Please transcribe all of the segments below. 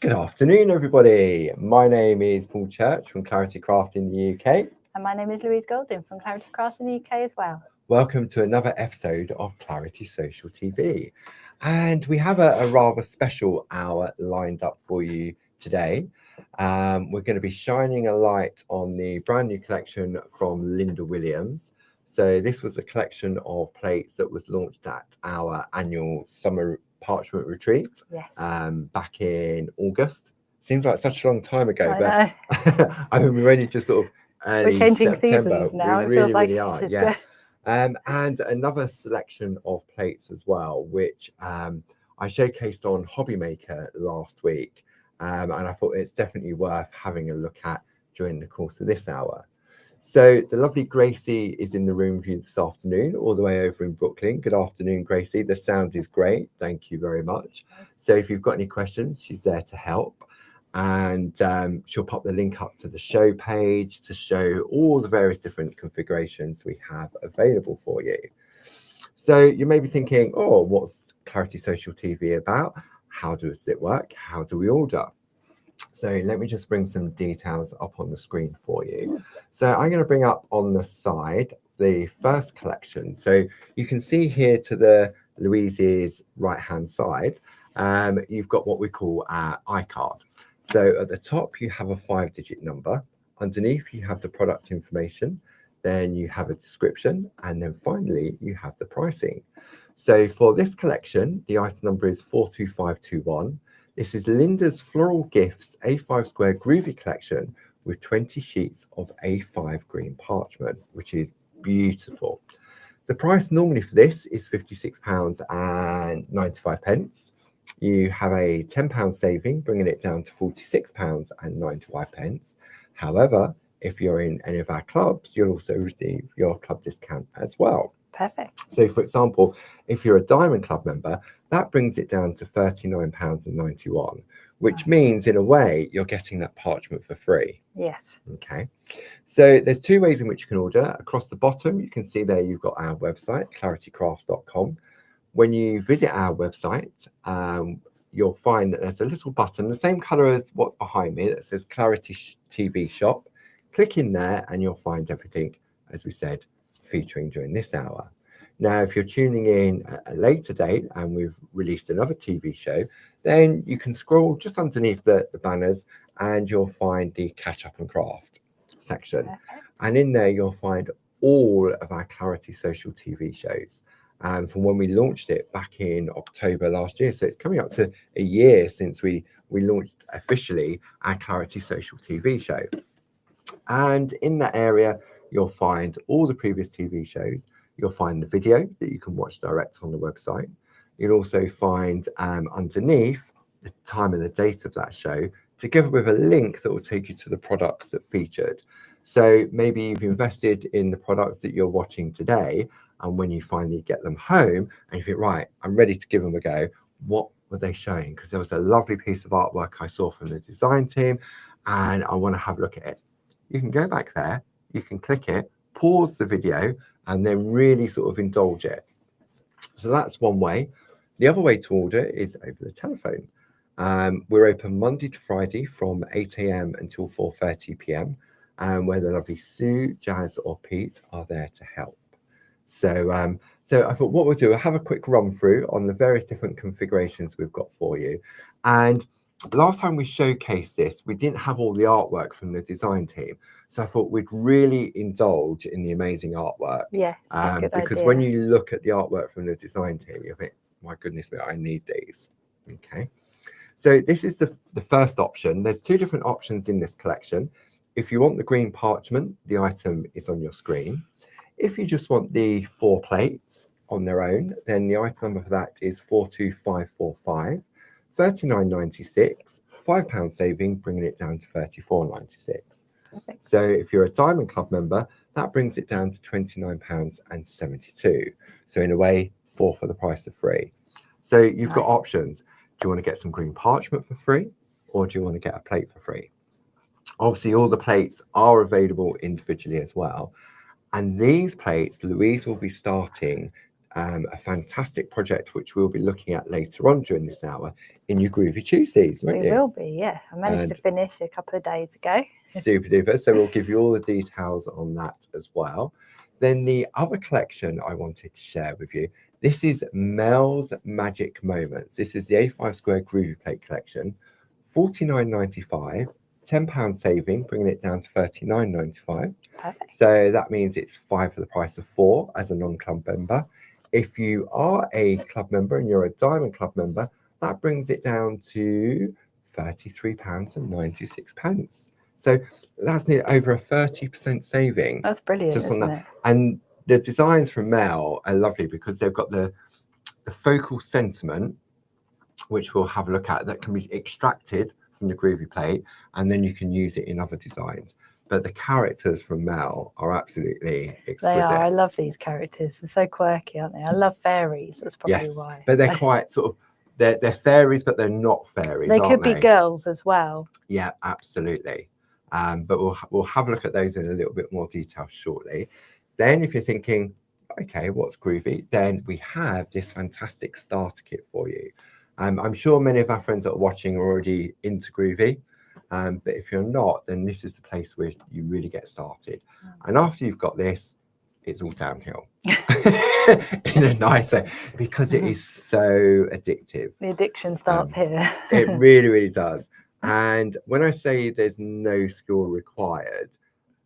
Good afternoon, everybody. My name is Paul Church from Clarity Craft in the UK. And my name is Louise Golding from Clarity Crafts in the UK as well. Welcome to another episode of Clarity Social TV. And we have a rather special hour lined up for you today. We're going to be shining a light on the brand new collection from Linda Williams. So this was a collection of plates that was launched at our annual summer parchment retreat back in August. Seems like such a long time ago, but I mean, we're only just sort of early We're changing September. seasons now. We It really, feels like really are, yeah. And another selection of plates as well, which I showcased on Hobbymaker last week. And I thought it's definitely worth having a look at during the course of this hour. So the lovely Gracie is in the room with you this afternoon, all the way over in Brooklyn. Good afternoon, Gracie. The sound is great. Thank you very much. So if you've got any questions, she's there to help. And she'll pop the link up to the show page to show all the various different configurations we have available for you. So you may be thinking, oh, what's Clarity Social TV about? How does it work? How do we order? So let me just bring some details up on the screen for you. So I'm going to bring up on the side the first collection. So you can see here to the Louise's right-hand side, you've got what we call our iCard. So at the top, you have a 5-digit number. Underneath, you have the product information. Then you have a description. And then finally, you have the pricing. So for this collection, the item number is 42521. This is Linda's Floral Gifts A5 Square Groovi collection with 20 sheets of A5 green parchment, which is beautiful. The price normally for this is £56.95. You have a £10 saving, bringing it down to £46.95. However, if you're in any of our clubs, you'll also receive your club discount as well. Perfect. So, for example, if you're a Diamond Club member, that brings it down to £39.91, which means, in a way, you're getting that parchment for free. Yes. Okay. So there's two ways in which you can order. Across the bottom, you can see there you've got our website, claritycrafts.com. When you visit our website, you'll find that there's a little button, the same color as what's behind me, that says Clarity TV Shop. Click in there and you'll find everything, as we said, featuring during this hour. Now, if you're tuning in at a later date and we've released another TV show, then you can scroll just underneath the banners and you'll find the Catch Up and Craft section. And in there, you'll find all of our Clarity Social TV shows. From when we launched it back in October last year. So it's coming up to a year since we launched officially our Clarity Social TV show. And in that area, you'll find all the previous TV shows. You'll find the video that you can watch direct on the website. You'll also find underneath the time and the date of that show, together with a link that will take you to the products that featured. So maybe you've invested in the products that you're watching today, and when you finally get them home and you think, right, I'm ready to give them a go, what were they showing? Because there was a lovely piece of artwork I saw from the design team and I want to have a look at it. You can go back there, you can click it, pause the video, and then really sort of indulge it. So that's one way. The other way to order is over the telephone. We're open Monday to Friday from 8 a.m. until 4:30 p.m. Where the lovely Sue, Jazz, or Pete are there to help. So I thought what we'll do, we'll have a quick run through on the various different configurations we've got for you. And last time we showcased this, we didn't have all the artwork from the design team. So I thought we'd really indulge in the amazing artwork. Yes, because when you look at the artwork from the design team, you think, my goodness me, I need these. Okay. So this is the first option. There's two different options in this collection. If you want the green parchment, the item is on your screen. If you just want the 4 plates on their own, then the item number for that is 42545, £39.96, £5 saving, bringing it down to £34.96. So if you're a Diamond Club member, that brings it down to £29.72. So in a way, 4 for the price of 3. So you've got options. Do you want to get some green parchment for free, or do you want to get a plate for free? Obviously, all the plates are available individually as well. And these plates, Louise will be starting a fantastic project which we'll be looking at later on during this hour in your Groovy Tuesdays, won't We you? will be, yeah. I managed to finish a couple of days ago. Super duper. So we'll give you all the details on that as well. Then the other collection I wanted to share with you, this is Mel's Magic Moments. This is the A5 Square Groovy Plate collection, $49.95, £10 saving, bringing it down to $39.95. Perfect. So that means it's 5 for the price of 4 as a non-club member. If you are a club member and you're a Diamond Club member, that brings it down to £33.96. So that's nearly over a 30% saving. That's brilliant, just on isn't that. it? And the designs from Mel are lovely because they've got the focal sentiment, which we'll have a look at, that can be extracted from the Groovy Plate, and then you can use it in other designs. But the characters from Mel are absolutely exquisite. They are. I love these characters. They're so quirky, aren't they? I love fairies. That's probably why. But they're quite sort of, they're fairies, but they're not fairies. They could be girls as well. Yeah, absolutely. But we'll have a look at those in a little bit more detail shortly. Then if you're thinking, okay, what's Groovy? Then we have this fantastic starter kit for you. I'm sure many of our friends that are watching are already into Groovy. But if you're not, then this is the place where you really get started. And after you've got this, it's all downhill in a nice way, because it is so addictive. The addiction starts here. It really, really does. And when I say there's no skill required,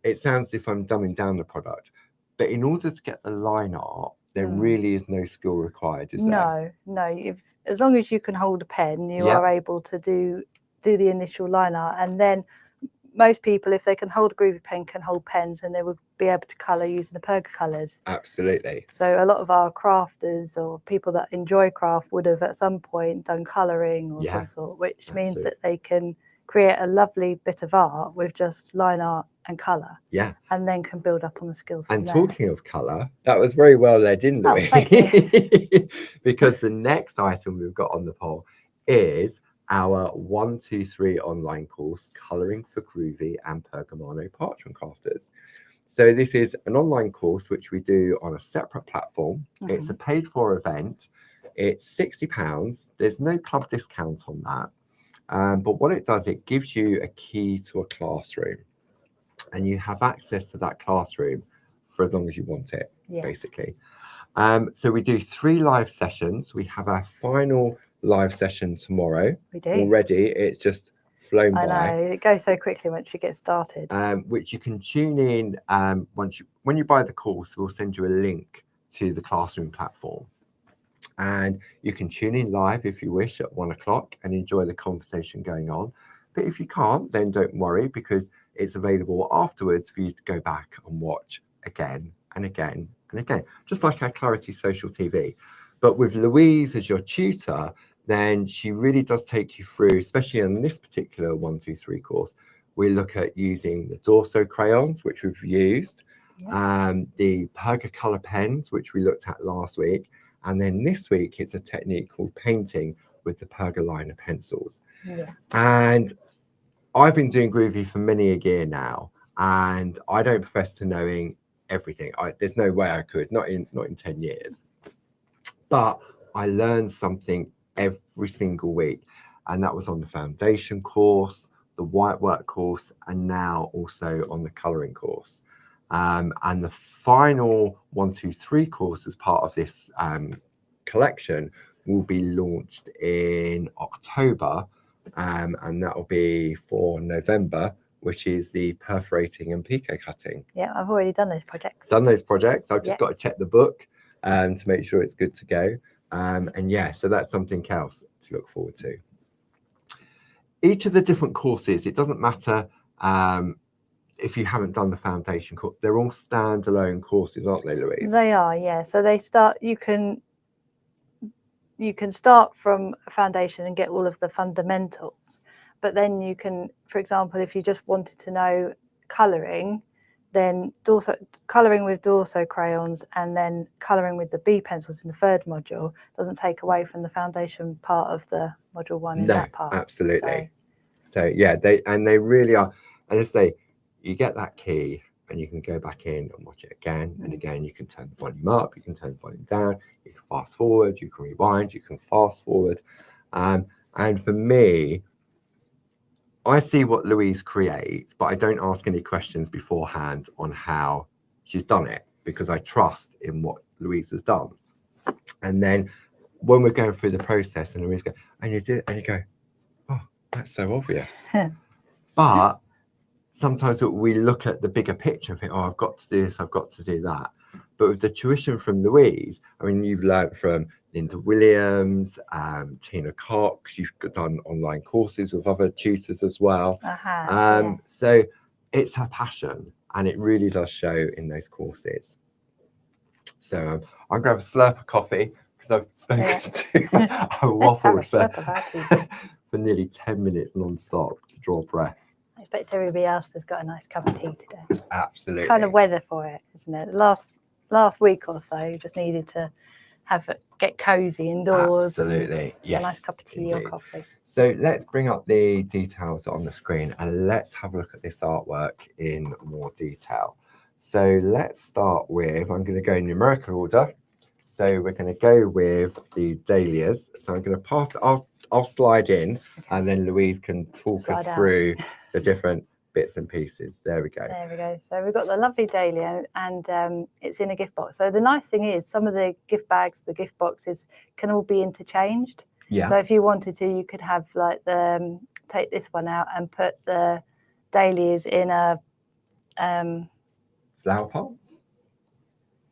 it sounds as if I'm dumbing down the product. But in order to get the line art, there really is no skill required, is there? No. As long as you can hold a pen, you are able to do the initial line art. And then most people, if they can hold a Groovy pen, can hold pens, and they will be able to colour using the Perga colours. Absolutely. So a lot of our crafters or people that enjoy craft would have at some point done colouring or some sort, which means that they can create a lovely bit of art with just line art and colour. Yeah. And then can build up on the skills. And talking of colour, that was very well led, didn't Louise? Thank you. Because the next item we've got on the poll is our 1-2-3 online course, Colouring for Groovy and Pergamano Parchment Crafters. So this is an online course which we do on a separate platform. It's a paid for event. It's £60. There's no club discount on that. But what it does, it gives you a key to a classroom, and you have access to that classroom for as long as you want it, basically. So we do 3 live sessions. We have our final live session tomorrow. We do. Already, it's just flown by. I know, it goes so quickly once you get started. Which you can tune in when you buy the course. We'll send you a link to the classroom platform, and you can tune in live if you wish at 1 o'clock and enjoy the conversation going on. But if you can't, then don't worry, because it's available afterwards for you to go back and watch again and again and again, just like our Clarity Social TV. But with Louise as your tutor, then she really does take you through, especially on this particular 1-2-3 course. We look at using the Dorso crayons, which we've used, the Perga colour pens, which we looked at last week. And then this week, it's a technique called painting with the Perga liner pencils. Yes. And I've been doing Groovy for many a year now, and I don't profess to knowing everything. There's no way I could, not in 10 years. But I learned something every single week, and that was on the foundation course, the white work course, and now also on the colouring course. And the final 1-2-3 course as part of this collection will be launched in October, and that will be for November, which is the perforating and picot cutting. Yeah, I've already done those projects. I've just got to check the book to make sure it's good to go. And yeah, so that's something else to look forward to. Each of the different courses, it doesn't matter if you haven't done the foundation course, they're all standalone courses, aren't they, Louise? They are, yeah. So they start, you can start from a foundation and get all of the fundamentals, but then you can, for example, if you just wanted to know colouring, then colouring with Dorso crayons and then colouring with the B pencils in the 3rd module doesn't take away from the foundation part of the module 1 in that part. Absolutely. So yeah, they really are. And I say, you get that key and you can go back in and watch it again and again. You can turn the volume up, you can turn the volume down, you can fast forward, you can rewind, you can fast forward. And for me, I see what Louise creates, but I don't ask any questions beforehand on how she's done it, because I trust in what Louise has done. And then when we're going through the process and Louise goes, and you do it, and you go, oh, that's so obvious. But sometimes we look at the bigger picture and think, oh, I've got to do this, I've got to do that. But with the tuition from Louise, I mean, you've learned from Linda Williams, Tina Cox, you've done online courses with other tutors as well. So it's her passion, and it really does show in those courses. So I'm going to have a slurp of coffee, because I've spoken to, I waffled for nearly 10 minutes non-stop to draw breath. I expect everybody else has got a nice cup of tea today. Absolutely. It's kind of weather for it, isn't it? Last week or so, you just needed to get cozy indoors. Absolutely, yes. A nice cup of tea or coffee. So let's bring up the details on the screen and let's have a look at this artwork in more detail. So let's start with, I'm going to go in numerical order. So we're going to go with the dahlias. So I'm going to pass, I'll slide in, and then Louise can talk us through the different bits and pieces. There we go. There we go. So we've got the lovely dahlia, and it's in a gift box. So the nice thing is, some of the gift bags, the gift boxes, can all be interchanged. Yeah. So if you wanted to, you could have like take this one out and put the dahlias in a flower pot.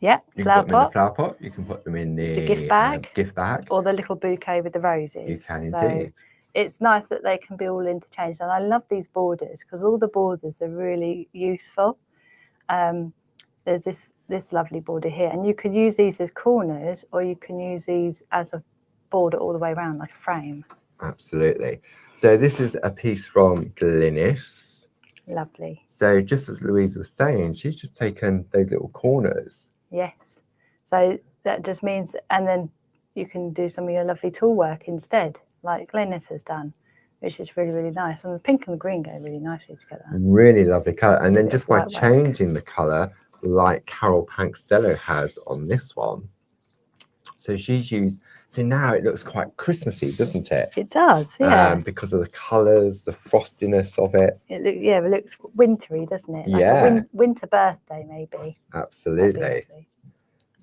Yeah, you can put them in the flower pot. You can put them in the gift bag, or the little bouquet with the roses. You can indeed. It's nice that they can be all interchanged, and I love these borders because all the borders are really useful. There's this lovely border here, and you can use these as corners, or you can use these as a border all the way around, like a frame. Absolutely. So this is a piece from Glynis. Lovely. So just as Louise was saying, she's just taken those little corners. Yes. So that just means, and then you can do some of your lovely tool work instead, like Glynis has done, which is really, really nice. And the pink and the green go really nicely together. Really lovely colour. And then just by changing the colour, like Carol Pankstello has on this one. So she's used, so now it looks quite Christmassy, doesn't it? It does, yeah. Because of the colours, the frostiness of it. It looks wintry, doesn't it? Like a winter birthday, maybe. Absolutely.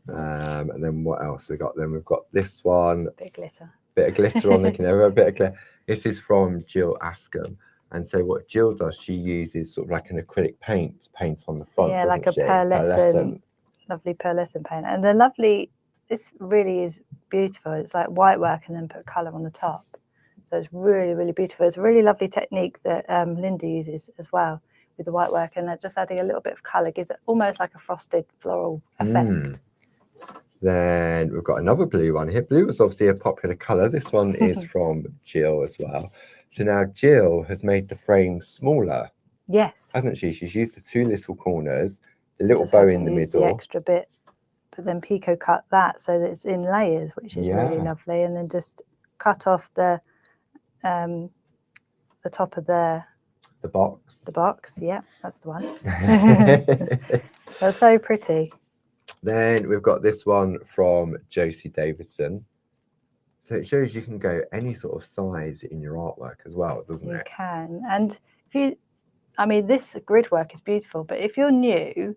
And then what else we got? Then we've got this one. Bit of glitter. Bit of glitter on the canary, a bit of glitter. This is from Jill Askham. And so what Jill does, she uses sort of like an acrylic paint to paint on the front. Yeah, like a pearlescent, lovely pearlescent paint. And the lovely, this really is beautiful. It's like white work and then put colour on the top. So it's really, really beautiful. It's a really lovely technique that Linda uses as well with the white work, and just adding a little bit of colour gives it almost like a frosted floral effect. Then we've got another blue one here. Blue is obviously a popular colour. This one is from Jill as well. So now Jill has made the frame smaller. Yes. Hasn't she? She's used the two little corners, the little bow in the middle. The extra bit, but then Pico cut that so that it's in layers, which is really lovely. And then just cut off the top of the box. The box, yeah, that's the one. That's so pretty. Then we've got this one from Josie Davidson. So it shows you can go any sort of size in your artwork as well, doesn't it? You can. And if you, I mean, this grid work is beautiful, but if you're new,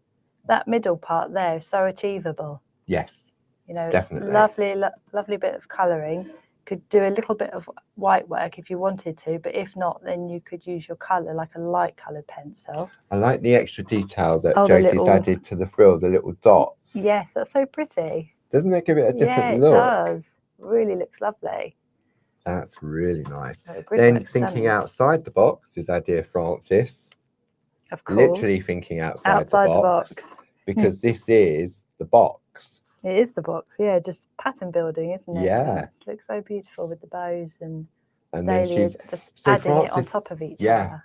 that middle part there is so achievable. Yes. You know, definitely. It's lovely bit of colouring. Could do a little bit of white work if you wanted to, but if not, then you could use your colour, like a light coloured pencil. I like the extra detail that Josie's added to the frill, the little dots. Yes, that's so pretty. Doesn't that give it a different look? Yeah, it does. Really looks lovely. That's really nice. Then thinking outside the box is our dear Frances. Of course. Literally thinking outside the box. Because this is the box. It is the box, yeah, just pattern building, isn't it? Yeah. It looks so beautiful with the bows and then she's just adding it on top of each other.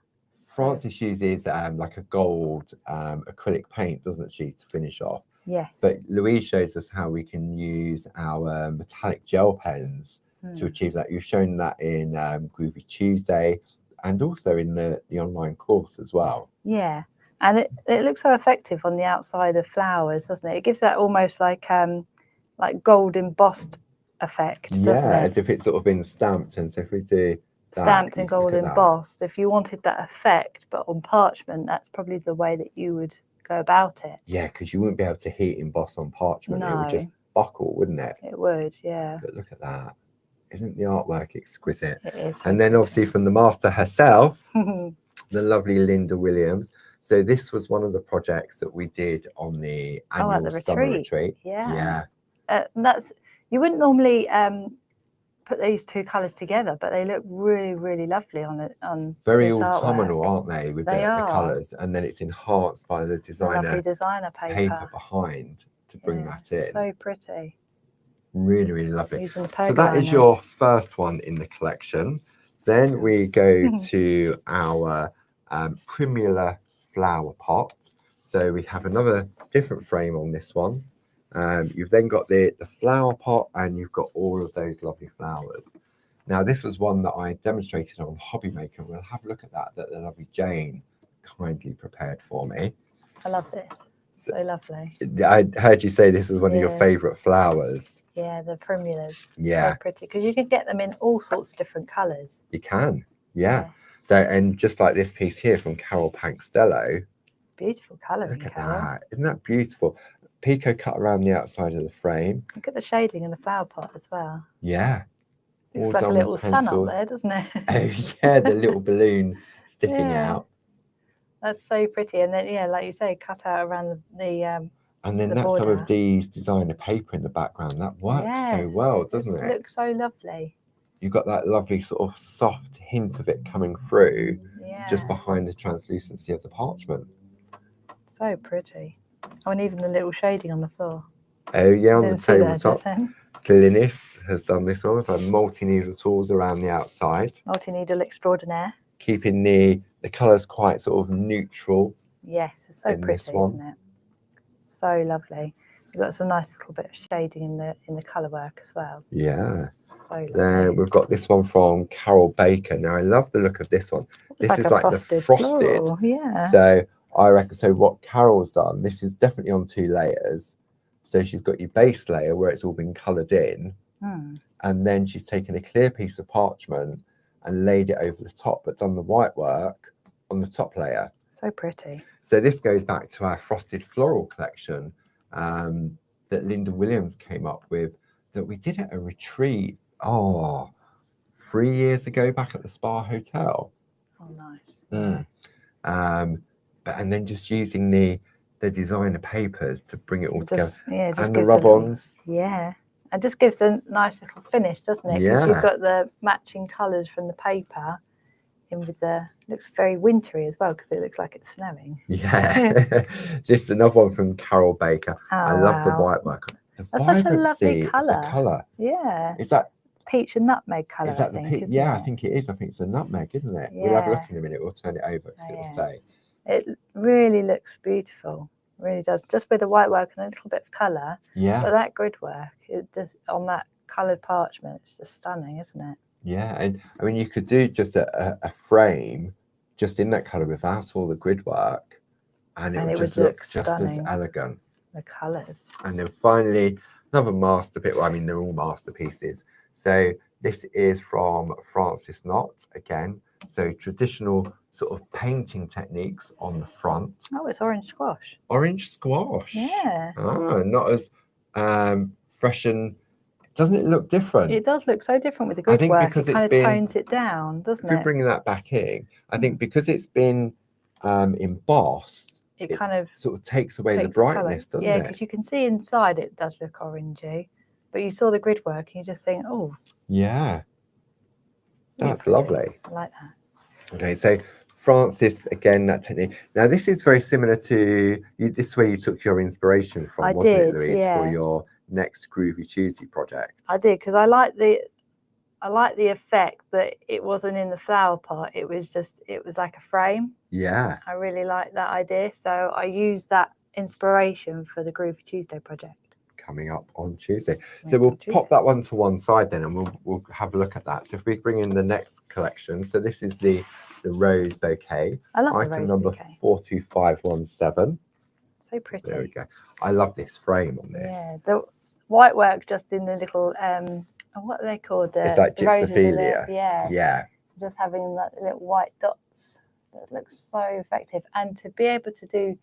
Frances uses like a gold acrylic paint, doesn't she, to finish off? Yes. But Louise shows us how we can use our metallic gel pens to achieve that. You've shown that in Groovi Tuesday and also in the online course as well. Yeah. And it looks so effective on the outside of flowers, doesn't it? It gives that almost like gold embossed effect, doesn't Yeah, it? as if it's sort of been stamped. And so if we do that, Stamped and look gold at that. embossed. If you wanted that effect, but on parchment, that's probably the way that you would go about it. Yeah, because you wouldn't be able to heat emboss on parchment. It would No. just buckle, wouldn't it? It would, yeah. But look at that. Isn't the artwork exquisite? It is. So And then pretty. obviously from the master herself, the lovely Linda Williams. So this was one of the projects that we did on the annual at the summer retreat. retreat. Yeah. That's, you wouldn't normally put these two colours together, but they look really, really lovely on it. On Very this autumnal, artwork. aren't they? With They the are. colours, and then it's enhanced by the Lovely designer designer paper behind to bring Yeah, that in. so pretty. Really, really lovely. Using the So that is your first one in the collection. Then we go to our Primula flower pot. So we have another different frame on this one. You've then got the flower pot, and you've got all of those lovely flowers. Now, this was one that I demonstrated on Hobby Maker. We'll have a look at that the lovely Jane kindly prepared for me. I love this. So lovely. I heard you say this was one of your favourite flowers. Yeah, the primulas. Yeah. So pretty, because you can get them in all sorts of different colours. You can, yeah. So, and just like this piece here from Carol Pankstello. Beautiful colouring, Look at Carol. that. Isn't that beautiful? Pico cut around the outside of the frame. Look at the shading in the flower pot as well. Yeah. Looks like a little sun up there, doesn't it? Oh, yeah, the little balloon sticking out. That's so pretty. And then, yeah, like you say, cut out around the and then that's border. some of Dee's designer paper in the background. That works so well, doesn't it? It looks so lovely. You've got that lovely sort of soft hint of it coming through just behind the translucency of the parchment. So pretty. Oh, and even the little shading on the floor. Oh, yeah, on the tabletop. Glynis has done this one with her multi-needle tools around the outside. Multi-needle extraordinaire. Keeping the colours quite sort of neutral. Yes, it's so pretty, isn't it? So lovely. You've got some nice little bit of shading in the colour work as well. Yeah. So lovely. Then we've got this one from Carol Baker. Now, I love the look of this one. This is like the frosted. Floral. Yeah. So I reckon, so what Carol's done, this is definitely on 2 layers. So she's got your base layer where it's all been coloured in. And then she's taken a clear piece of parchment and laid it over the top, but done the white work on the top layer. So pretty. So this goes back to our frosted floral collection that Linda Williams came up with, that we did at a retreat, 3 years ago back at the Spa Hotel. Oh, nice. And then just using the designer papers to bring it all together. Yeah, just and the rub-ons. Yeah. It just gives a nice little finish, doesn't it? Because you've got the matching colours from the paper in with looks very wintry as well, because it looks like it's snowing. Yeah. This is another one from Carol Baker. I love the white work. That's such a lovely colour. Colour. Yeah. Is that peach and nutmeg colour? Is that I think, yeah, I think it is. I think it's a nutmeg, isn't it? Yeah. We'll have a look in a minute. We'll turn it over because it will say. It really looks beautiful. Really does. Just with the white work and a little bit of colour. Yeah. But that grid work, it does on that coloured parchment. It's just stunning, isn't it? Yeah, and I mean, you could do just a frame just in that colour without all the grid work, and it would just look just as elegant. The colours. And then finally, another masterpiece. Well, I mean, they're all masterpieces. So this is from Francis Knott again. So traditional sort of painting techniques on the front. Oh, it's orange squash. Orange squash. Yeah. Ah, not as fresh and. Doesn't it look different? It does look so different with the grid work. Because it kind of tones it down, doesn't it? If you're bringing that back in, I think because it's been embossed, it kind of sort of takes away the brightness, doesn't it? Yeah, because you can see inside it does look orangey, but you saw the grid work and you just think, oh. Yeah. That's lovely. I like that. Okay, so Francis, again, that technique. Now, this is very similar to, this is where you took your inspiration from, wasn't it, Louise, for your next Groovy Tuesday project? I did, because I like the effect that it wasn't in the flower pot. It was like a frame. Yeah. I really like that idea. So I used that inspiration for the Groovy Tuesday project. coming up on Tuesday. So we'll pop that one to one side then, and we'll have a look at that. So if we bring in the next collection, so this is the rose bouquet. I love item the rose number bouquet. 42517. So pretty. There we go. I love this frame on this. Yeah, the white work just in the little what are they called? It's like the roses gypsophilia. Yeah. Just having that little white dots. That looks so effective, and to be able to do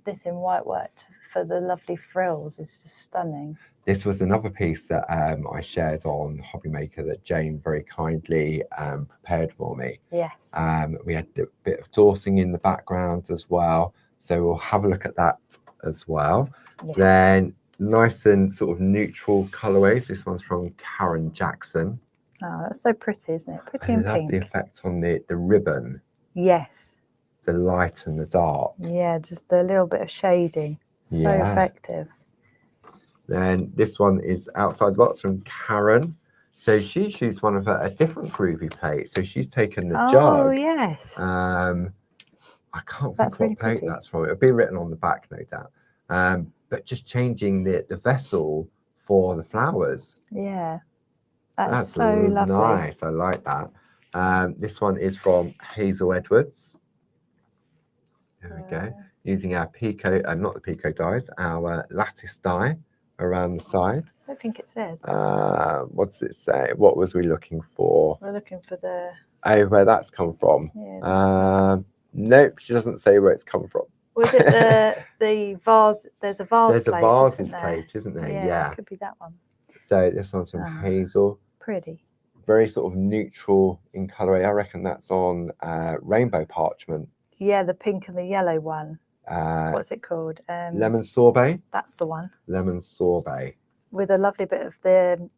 this in white work for the lovely frills is just stunning. This was another piece that I shared on Hobbymaker that Jane very kindly prepared for me. Yes. We had a bit of dorsing in the background as well, so we'll have a look at that as well. Yes. Then nice and sort of neutral colorways. This one's from Karen Jackson. Oh, that's so pretty, isn't it? Pretty I and love pink. the effect on the ribbon. Yes. The light and the dark. Yeah, just a little bit of shading. So effective. Then this one is outside the box from Karen. So she's used one of a different Groovi plate. So she's taken the jug. Oh, yes. I can't think what plate that's from. It'll be written on the back, no doubt. But just changing the vessel for the flowers. Yeah. That's so lovely. Nice. I like that. This one is from Hazel Edwards. There we go. Using our Pico, not the Pico dies, our lattice die around the side. I don't think it says. What does it say? What was we looking for? We're looking for the... Oh, where that's come from. Yeah, nope, she doesn't say where it's come from. Was it the vase? There's a vase There's plate. There's a vase plate, isn't there? Yeah. It could be that one. So this one's from Hazel. Pretty. Very sort of neutral in colour. I reckon that's on rainbow parchment. Yeah, the pink and the yellow one. What's it called? Lemon sorbet. That's the one. Lemon sorbet. With a lovely bit of the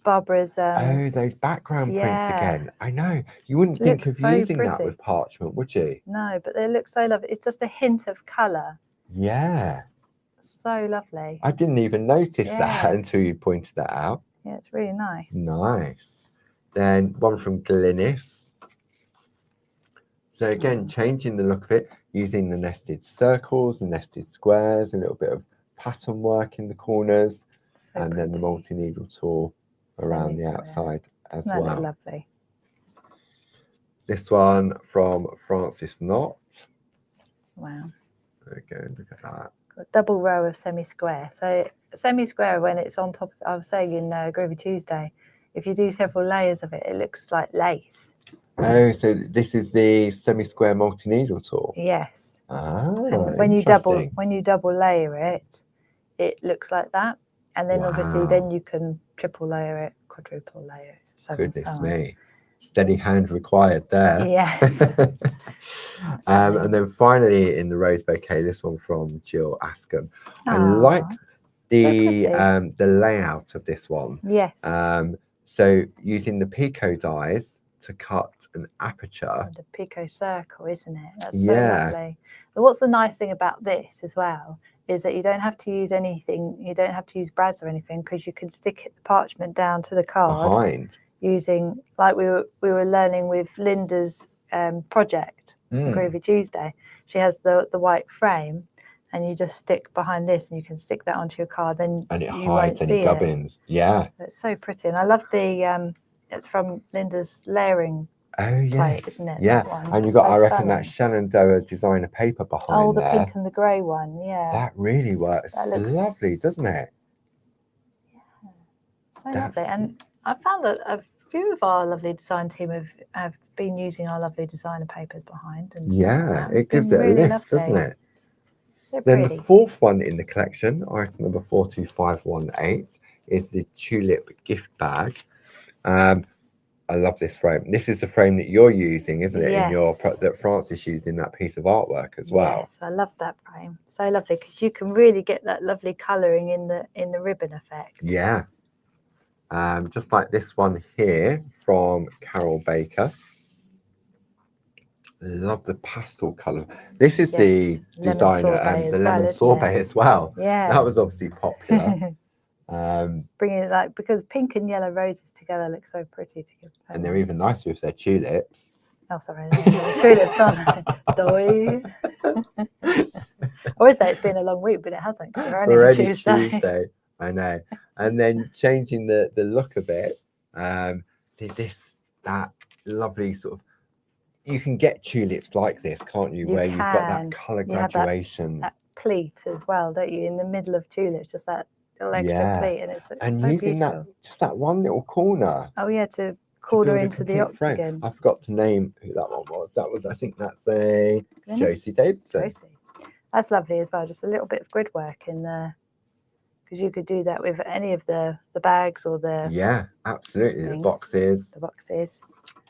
Barbara's. Oh, those background prints again. I know. You wouldn't think of using that with parchment, would you? No, but they look so lovely. It's just a hint of colour. Yeah. So lovely. I didn't even notice that until you pointed that out. Yeah, it's really nice. Nice. Then one from Glynis. So again, changing the look of it, using the nested circles and nested squares, a little bit of pattern work in the corners, and then the multi-needle tool around the outside as well. Look lovely. This one from Francis Knott. Wow. There we go, look at that. Got a double row of semi-square. So semi-square, when it's on top, I was saying in Groovi Tuesday, if you do several layers of it, it looks like lace. Oh, so this is the semi-square multi-needle tool. Yes. Ah, and when you double layer it, it looks like that. And then obviously then you can triple layer it, quadruple layer it. So goodness me. Steady hand required there. Yes. And then finally in the rose bouquet, this one from Jill Askham. I like the layout of this one. Yes. So using the Pico dies to cut an aperture. The Pico circle, isn't it? That's so lovely. But what's the nice thing about this as well is that you don't have to use anything. You don't have to use brads or anything, because you can stick the parchment down to the card behind, using, like we were learning with Linda's project, Groovi Tuesday. She has the white frame, and you just stick behind this, and you can stick that onto your card. Then and it hides any gubbins. Yeah, it's so pretty, and I love the. It's from Linda's layering. Oh yes, plate, isn't it? Yeah, and you've got, I reckon, that Shenandoah designer paper behind there. Oh, the pink and the grey one, yeah. That really works. That looks lovely, doesn't it? Yeah, so lovely. And I found that a few of our lovely design team have been using our lovely designer papers behind. And it gives it a lift, doesn't it? So then the fourth one in the collection, item number 42518, is the tulip gift bag. I love this frame. This is the frame that you're using, isn't it? Yes. In your that Francis used in that piece of artwork as well. Yes, I love that frame. So lovely, because you can really get that lovely colouring in the ribbon effect. Yeah. Just like this one here from Carol Baker. Love the pastel colour. This is the designer, the lemon sorbet as well. Yeah, that was obviously popular. Bringing it like, because pink and yellow roses together look so pretty together. And they're even nicer with their tulips. Oh, sorry, tulips on. I would say it's been a long week, but it hasn't, because we're only on Already Tuesday. I know. And then changing the look a bit. See that lovely sort of, you can get tulips like this, can't you? Where you've got that colour graduation. That pleat as well, don't you? In the middle of tulips, just that little extra pleat, and it's and so using beautiful. that one little corner. Oh yeah, to corner into the octagon. Frame. I forgot to name who that one was. That was, I think that's a Josie Davidson. Josie. That's lovely as well. Just a little bit of grid work in there, because you could do that with any of the bags or the absolutely things. The boxes.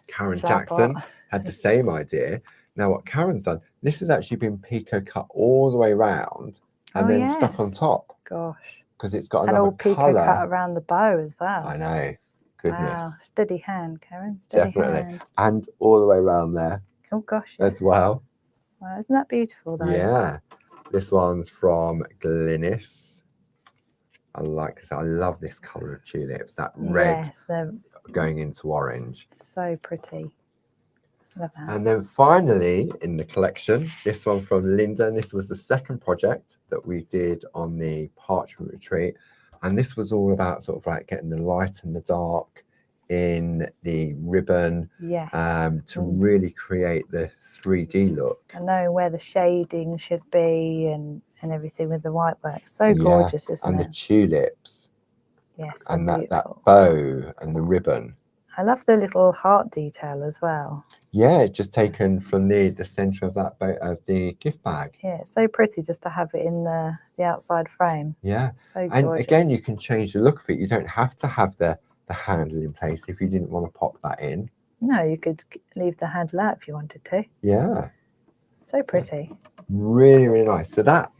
Karen Jackson had the same idea. Now what Karen's done, this has actually been picot cut all the way around and then stuck on top. Gosh, because it's got and another all picot cut around the bow as well. I know, goodness. Wow, steady hand, Karen. Steady hand. And all the way around there. Oh gosh, as well. Wow, isn't that beautiful though? Yeah, this one's from Glynis. I like this. I love this colour of tulips. That red going into orange. So pretty. Love that. And then finally in the collection, this one from Linda. And this was the second project that we did on the parchment retreat. And this was all about sort of like getting the light and the dark in the ribbon, to really create the 3D look. And knowing where the shading should be and everything with the white work. So gorgeous, isn't it? And the tulips. Yes, and that bow and the ribbon. I love the little heart detail as well. Yeah, it's just taken from the centre of that of the gift bag. Yeah, it's so pretty just to have it in the outside frame. Yeah, so and gorgeous. Again, you can change the look of it. You don't have to have the handle in place if you didn't want to pop that in. No, you could leave the handle out if you wanted to. Yeah. So pretty. Really, really nice. So that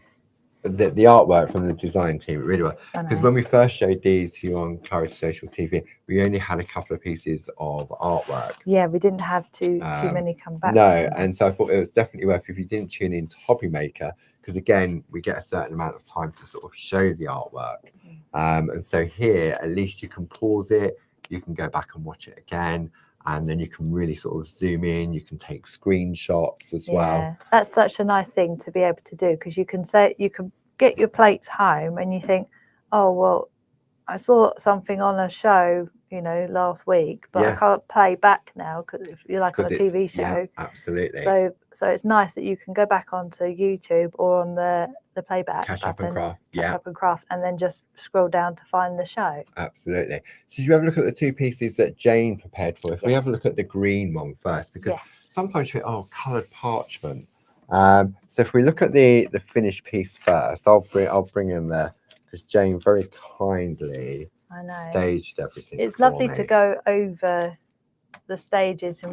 the artwork from the design team, it really was. Because when we first showed these to you on Clarity Social TV, we only had a couple of pieces of artwork. Yeah, we didn't have too many come back. No, and so I thought it was definitely worth, if you didn't tune into Hobby Maker, because again, we get a certain amount of time to sort of show the artwork. And so here, at least you can pause it, you can go back and watch it again, and then you can really sort of zoom in, you can take screenshots as well. That's such a nice thing to be able to do, because you can get your plates home and you think, oh, well, I saw something on a show, last week, but I can't play back now, because if you're like on a TV show. Yeah, absolutely. So it's nice that you can go back onto YouTube or on the playback Catch up and craft, and then just scroll down to find the show. Absolutely. So did you have a look at the two pieces that Jane prepared for? If we have a look at the green one first, because sometimes you think, coloured parchment. So if we look at the finished piece first, I'll bring in there, because Jane very kindly staged everything. It's lovely to go over the stages in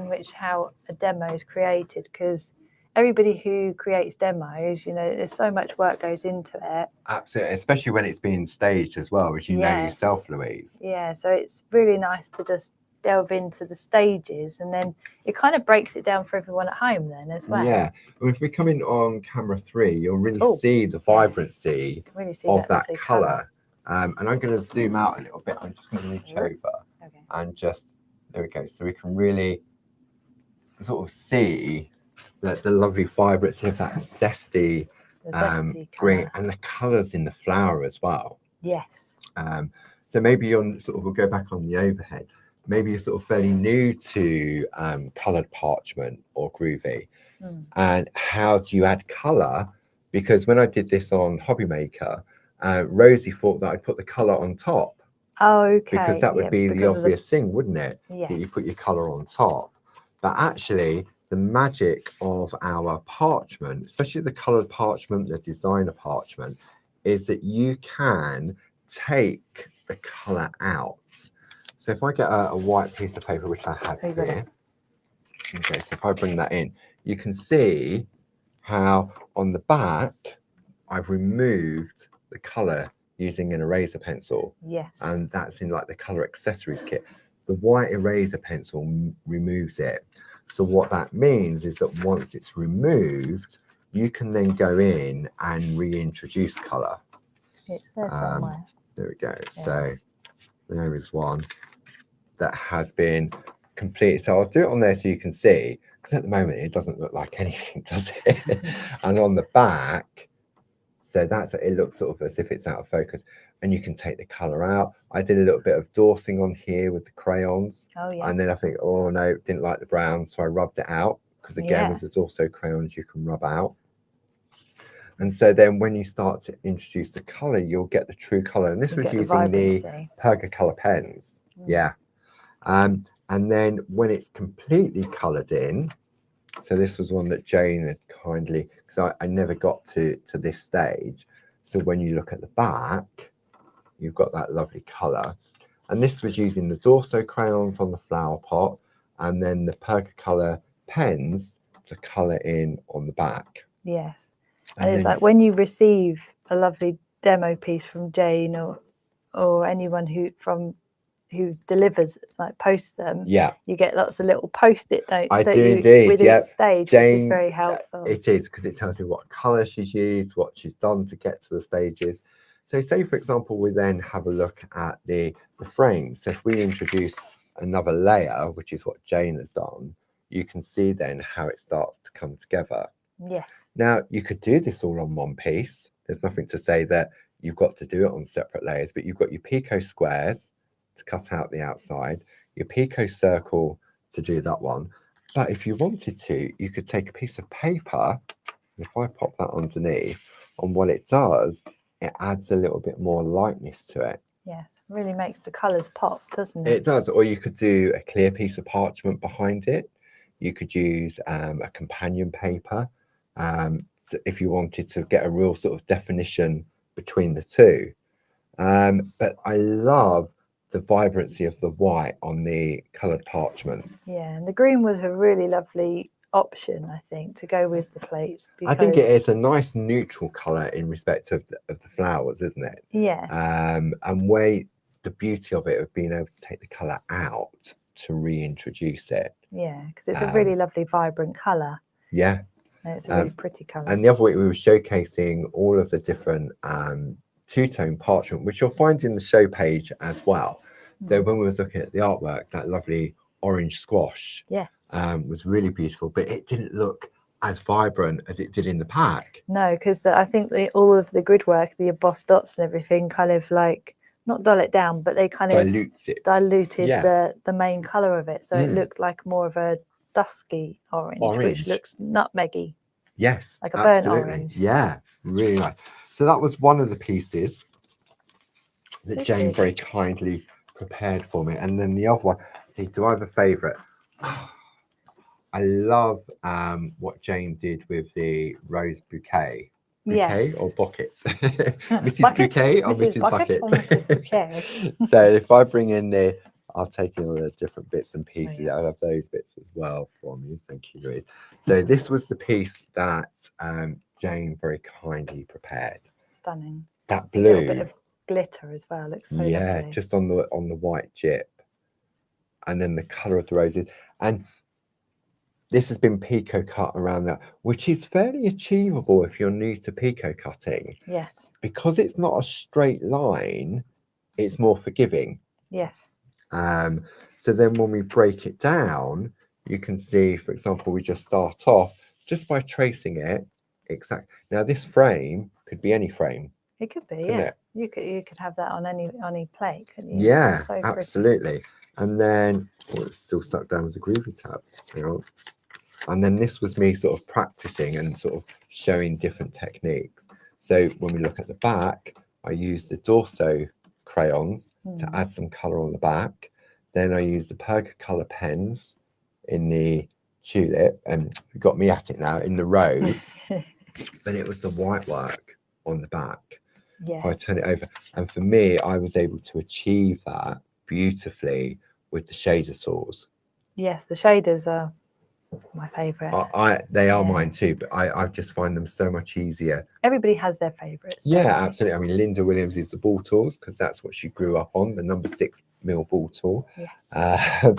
which how a demo is created, because everybody who creates demos, there's so much work goes into it. Absolutely, especially when it's being staged as well, which you know yourself, Louise. Yeah, so it's really nice to just delve into the stages, and then it kind of breaks it down for everyone at home then as well. Yeah, well, if we come in on camera 3, you'll really see the vibrancy of that colour. And I'm going to zoom out a little bit. I'm just going to reach over and just, there we go. So we can really sort of see the lovely vibrancy of that zesty green, and the colours in the flower as well. Yes. So maybe you're we'll go back on the overhead. Maybe you're sort of fairly new to coloured parchment or Groovi. And how do you add colour? Because when I did this on Hobby Maker, Rosie thought that I'd put the colour on top. Oh, okay. Because that would be the obvious thing, wouldn't it? Yes. That you put your colour on top. But actually, the magic of our parchment, especially the coloured parchment, the designer parchment, is that you can take the colour out. So if I get a white piece of paper, which I have here, okay, so if I bring that in, you can see how on the back, I've removed the colour using an eraser pencil. Yes. And that's in like the colour accessories kit. The white eraser pencil removes it. So what that means is that once it's removed, you can then go in and reintroduce colour. It's there somewhere. There we go. Yeah. So there is one that has been completed. So I'll do it on there so you can see. because at the moment it doesn't look like anything, does it? And on the back, so it looks sort of as if it's out of focus, and you can take the color out. I did a little bit of dorsing on here with the crayons. Oh yeah. And then I think, oh no, didn't like the brown, so I rubbed it out, because again, with the Dorso crayons you can rub out. And so then when you start to introduce the color, you'll get the true color. And this was using the Perga color pens. Yeah. And then when it's completely colored in, so this was one that Jane had kindly, because I never got to this stage. So when you look at the back, you've got that lovely color. And this was using the Dorso crayons on the flower pot, and then the Perga color pens to color in on the back. Yes. And it's like when you receive a lovely demo piece from Jane or anyone who delivers, like posts them, you get lots of little post-it notes with each stage, Jane, which is very helpful. It is, because it tells you what colour she's used, what she's done to get to the stages. So say, for example, we then have a look at the frame. So if we introduce another layer, which is what Jane has done, you can see then how it starts to come together. Yes. Now, you could do this all on one piece. There's nothing to say that you've got to do it on separate layers, but you've got your picot squares to cut out the outside, your picot circle to do that one. But if you wanted to, you could take a piece of paper. If I pop that underneath, and what it does, it adds a little bit more lightness to it. Yes, really makes the colours pop, doesn't it? It does. Or you could do a clear piece of parchment behind it. You could use a companion paper. So if you wanted to get a real sort of definition between the two. But I love the vibrancy of the white on the coloured parchment. Yeah, and the green was a really lovely option, I think, to go with the plates. I think it is a nice neutral colour in respect of the flowers, isn't it? Yes. And the beauty of it of being able to take the colour out to reintroduce it. Yeah, because it's a really lovely vibrant colour. Yeah. And it's a really pretty colour. And the other week we were showcasing all of the different two-tone parchment, which you'll find in the show page as well. So when we were looking at the artwork, that lovely orange squash was really beautiful, but it didn't look as vibrant as it did in the pack. No, because I think all of the grid work, the embossed dots and everything, kind of like not dull it down, but they kind of diluted the main colour of it, so it looked like more of a dusky orange, which looks nutmeggy. Yes, like a burnt orange. Yeah, really nice. So that was one of the pieces that Jane very kindly prepared for me. And then the other one, see, do I have a favourite? I love what Jane did with the rose bouquet. Bouquet or bucket? Mrs. Bucket? Bouquet or Mrs. Bucket? So if I bring in I'll take in all the different bits and pieces. I'll have those bits as well from you. Thank you, Louise. So this was the piece that Jane very kindly prepared. Stunning. That blue. A little bit of glitter as well. Looks so lovely. Just on the white chip, and then the colour of the roses. And this has been picot cut around that, which is fairly achievable if you're new to picot cutting. Yes. Because it's not a straight line, it's more forgiving. Yes. So then when we break it down, you can see, for example, we just start off just by tracing it. Now this frame could be any frame. It could be, yeah. You could have that on any plate, couldn't you? Yeah, so absolutely. And then it's still stuck down with the Groovi tab. And then this was me sort of practicing and sort of showing different techniques. So when we look at the back, I used the Dorso crayons to add some colour on the back. Then I used the Perga colour pens in the tulip, and got me at it now, in the rose. Then it was the white work on the back. Yes. If I turn it over. And for me, I was able to achieve that beautifully with the shader tools. Yes, the shaders are my favourite. They are mine too, but I just find them so much easier. Everybody has their favourites. Yeah, absolutely. I mean, Linda Williams is the ball tools because that's what she grew up on, the number 6mm ball tool. Yes.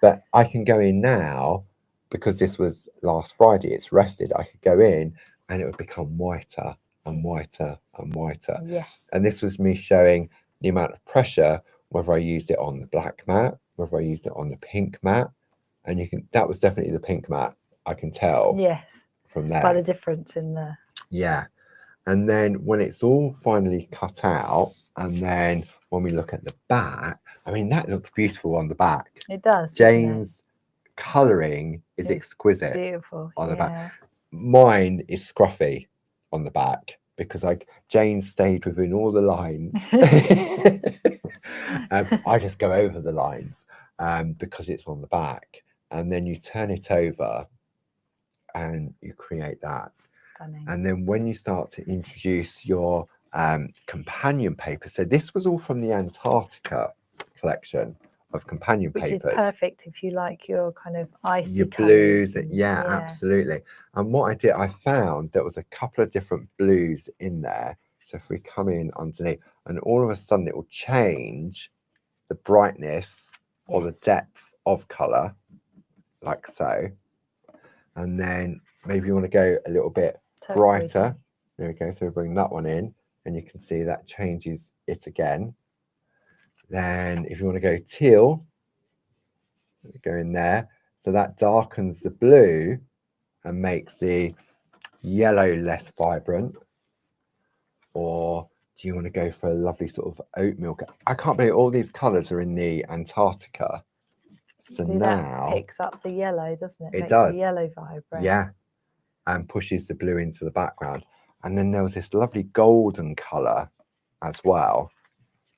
But I can go in now, because this was last Friday, it's rested. I could go in and it would become whiter and whiter and whiter. Yes. And this was me showing the amount of pressure, whether I used it on the black mat, whether I used it on the pink mat. And that was definitely the pink mat. I can tell Yes. from By there. the difference in the. Yeah. And then when it's all finally cut out, and then when we look at the back, I mean, that looks beautiful on the back. It does. Jane's colouring is It's exquisite beautiful on the yeah. back. Mine is scruffy on the back because Jane stayed within all the lines. I just go over the lines because it's on the back, and then you turn it over and you create that. Stunning. And then when you start to introduce your companion paper, so this was all from the Antarctica collection of companion papers. Which is perfect if you like your kind of icy your colours. blues, yeah, absolutely. And what I did, I found there was a couple of different blues in there. So if we come in underneath, and all of a sudden it will change the brightness or the depth of colour, like so. And then maybe you want to go a little bit brighter. There we go. So we bring that one in, and you can see that changes it again. Then if you want to go teal, go in there. So that darkens the blue and makes the yellow less vibrant. Or do you want to go for a lovely sort of oatmeal? I can't believe all these colours are in the Antarctica. So see, now that picks up the yellow, doesn't it? It Makes does. the yellow vibrate. Yeah, and pushes the blue into the background. And then there was this lovely golden colour as well,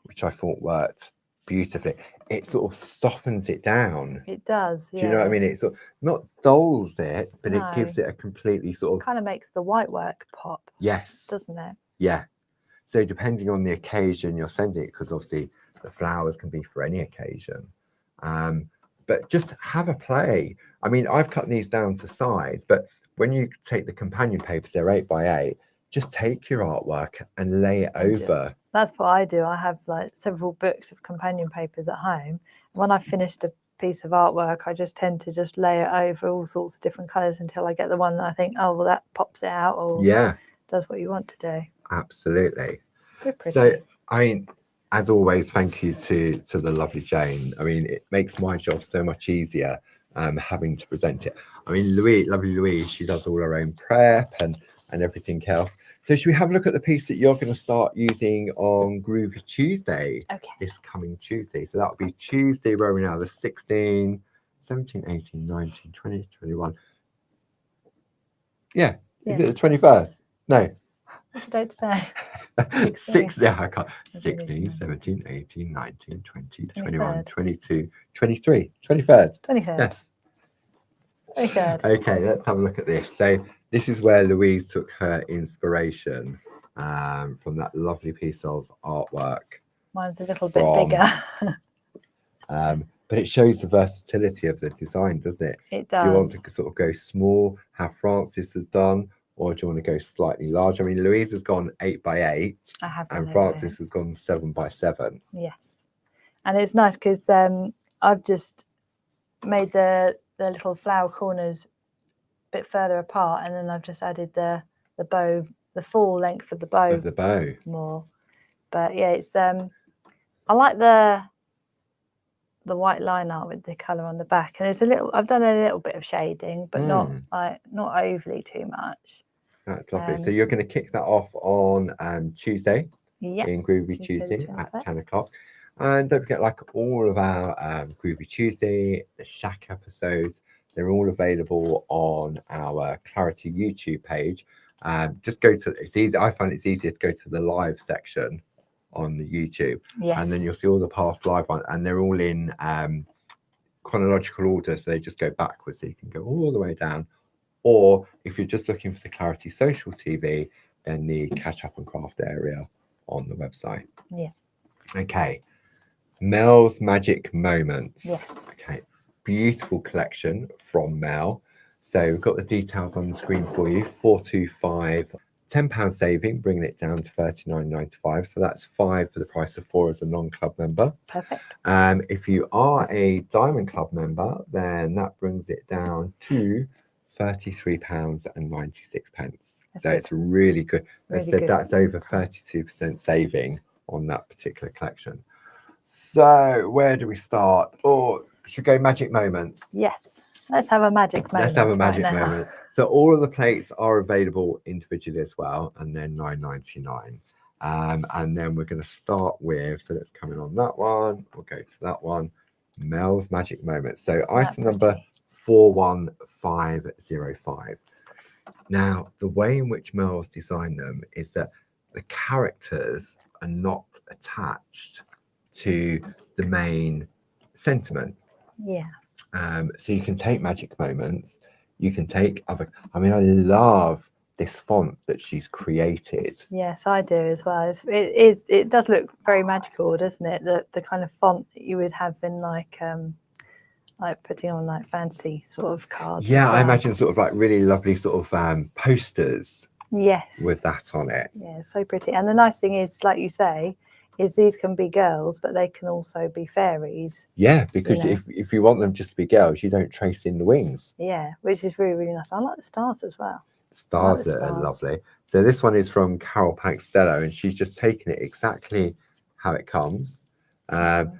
which I thought worked beautifully. It sort of softens it down. It does. Do you know what I mean? It sort of not dulls it, but it gives No. it a completely sort of Kind of makes the white work pop. Yes. Doesn't it? Yeah. So depending on the occasion you're sending it, because obviously the flowers can be for any occasion. But just have a play. I mean, I've cut these down to size, but when you take the companion papers, they're 8x8. Just take your artwork and lay it over. That's what I do. I have like several books of companion papers at home. When I've finished a piece of artwork, I just tend to just lay it over all sorts of different colours until I get the one that I think, oh, well, that pops it out or does what you want to do. Absolutely. So pretty. So, I mean, as always, thank you to the lovely Jane. I mean, it makes my job so much easier having to present it. I mean, lovely Louise, she does all her own prep and everything else. So should we have a look at the piece that you're going to start using on Groovi Tuesday? Okay. This coming Tuesday. So that'll be Tuesday, where we now the 16, 17, 18, 19, 20, 21. Yeah. Is it the 21st? No. What's the date today? 16, I can't. 16, 17, 18, 19, 20, 21, 22, 23, 23rd. 23rd. Yes. 23rd. Okay, let's have a look at this. So this is where Louise took her inspiration from that lovely piece of artwork. Mine's a little bit bigger. But it shows the versatility of the design, doesn't it? It does. Do you want to sort of go small, how Francis has done, or do you want to go slightly larger? I mean, Louise has gone 8x8, and Francis has gone 7x7. Yes, and it's nice because I've just made the little flower corners a bit further apart, and then I've just added the bow, the full length of the bow. More. But yeah, it's I like the white line art with the colour on the back, and it's a little. I've done a little bit of shading, but not overly too much. That's lovely. So you're going to kick that off on Tuesday in Groovi Tuesday at 10 o'clock. And don't forget, like all of our Groovi Tuesday, the Shack episodes, they're all available on our Clarity YouTube page. Just go to, it's easy. I find it's easier to go to the live section on the YouTube. Yes. And then you'll see all the past live ones, and they're all in chronological order. So they just go backwards. So you can go all the way down. Or if you're just looking for the Clarity Social TV, then the Catch Up and Craft area on the website. Yeah. Okay. Mel's Magic Moments. Yes. Okay. Beautiful collection from Mel. So we've got the details on the screen for you. 425, £10 saving, bringing it down to $39.95. So that's £5 for the price of 4 as a non-club member. Perfect. If you are a Diamond Club member, then that brings it down to £33.96. So good. It's really good. As I said, that's over 32% saving on that particular collection. So where do we start? Or should we go Magic Moments? Yes. Let's have a magic moment. Let's have a magic right now. moment. So all of the plates are available individually as well, and they're $9.99. And then we're going to start with, so let's come in on that one. We'll go to that one, Mel's Magic Moment. So item number 41505. Now, the way in which Mel's designed them is that the characters are not attached to the main sentiment. Yeah. So you can take magic moments, you can take other, I mean, I love this font that she's created. Yes, I do as well. It does look very magical, doesn't it? The kind of font that you would have in like putting on like fancy sort of cards. Yeah, as well. I imagine sort of like really lovely sort of posters. Yes. With that on it. Yeah, it's so pretty. And the nice thing is, like you say, is these can be girls, but they can also be fairies. Yeah, because if you want them just to be girls, you don't trace in the wings. Yeah, which is really, really nice. I like the stars as well. Stars are lovely. So this one is from Carol Paxtello, and she's just taken it exactly how it comes.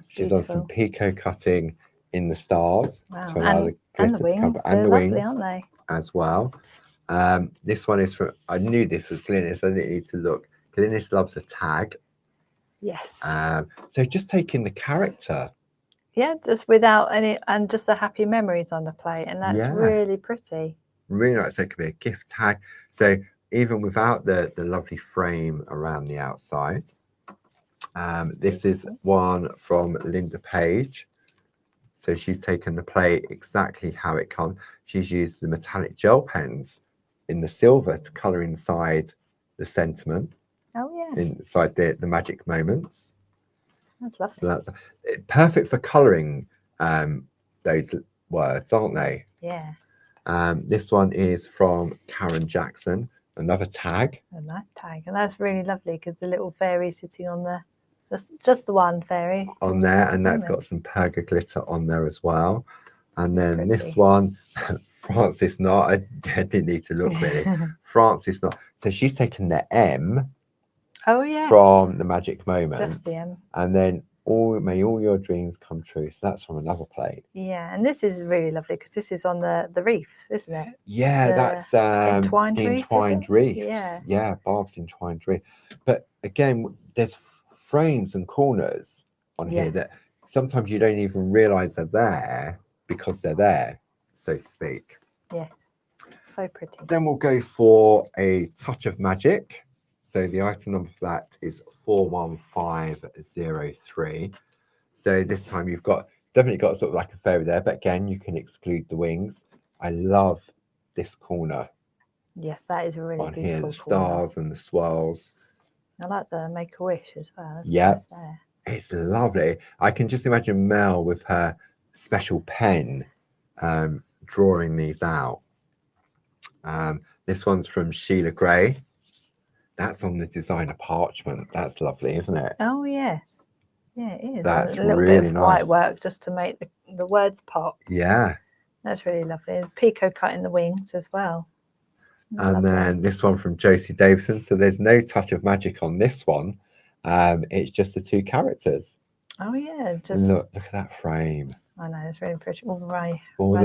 She's done some picot cutting in the stars to allow the glitter to cover, and the wings, aren't they? As well. This one is from, I knew this was Glynis, I didn't need to look. Glynis loves a tag. Yes. So just taking the character. Yeah, just without any, and just the happy memories on the plate, and that's really pretty. Really nice. So it could be a gift tag. So even without the lovely frame around the outside. This is one from Linda Page. So she's taken the plate exactly how it comes. She's used the metallic gel pens in the silver to colour inside the sentiment. Oh yeah. Inside the magic moments. That's lovely. So that's perfect for colouring those words, aren't they? Yeah. This one is from Karen Jackson, another tag. A nice tag, and that's really lovely because the little fairy sitting on the, just the one fairy on there, and that's got some perga glitter on there as well. And then this one, Francis Knott, I didn't need to look really. Francis Knott. So she's taken the M. Oh yeah. From the magic moments. Just the M. And then may all your dreams come true. So that's from another plate. Yeah, and this is really lovely because this is on the reef, isn't it? Yeah, that's entwined reef. Yeah, Barb's entwined reef. But again, there's frames and corners on here that sometimes you don't even realize are there because they're there, so to speak. Yes, so pretty. Then we'll go for a touch of magic. So the item number for that is 41503. So this time you've definitely got sort of like a fairy there, but again, you can exclude the wings. I love this corner. Yes, that is a really on beautiful here, the corner. stars and the swirls. I like the Make-A-Wish as well. Yeah, nice there. It's lovely. I can just imagine Mel with her special pen drawing these out. This one's from Sheila Gray. That's on the designer parchment. That's lovely, isn't it? Oh yes, yeah, it is. That's a little really bit of nice. white work just to make the words pop. Yeah, that's really lovely. There's picot cut in the wings as well. And then this one from Josie Davison. So there's no touch of magic on this one. It's just the two characters. Oh yeah, just look at that frame. I know, it's really pretty all the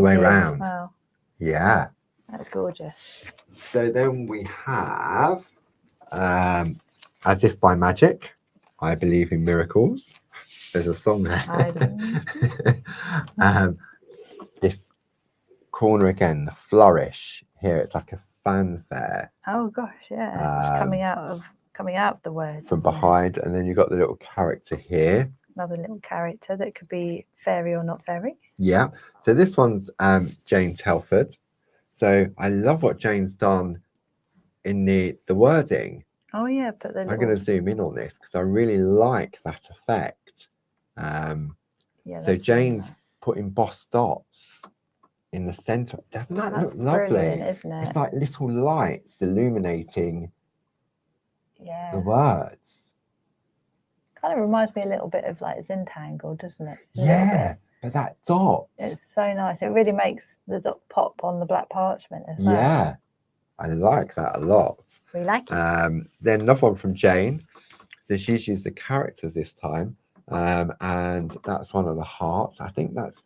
way around. Well. Yeah, that's gorgeous. So then we have As If by Magic, I Believe in Miracles. There's a song there. This corner again, the flourish here, it's like a fanfare. Oh gosh, yeah, it's coming out of the words from behind, and then you've got the little character here. Another little character that could be fairy or not fairy. Yeah. So this one's Jane Telford. So I love what Jane's done in the wording. Oh yeah, but I'm going to zoom in on this because I really like that effect. Yeah. So Jane's put embossed dots in the center. Doesn't that look lovely? Isn't it? It's like little lights illuminating the words. Kind of reminds me a little bit of like Zentangle, doesn't it? Yeah, but that dot. It's so nice. It really makes the dot pop on the black parchment as well. Yeah, I like that a lot. We like it. Then another one from Jane. So she's used the characters this time. And that's one of the hearts. I think that's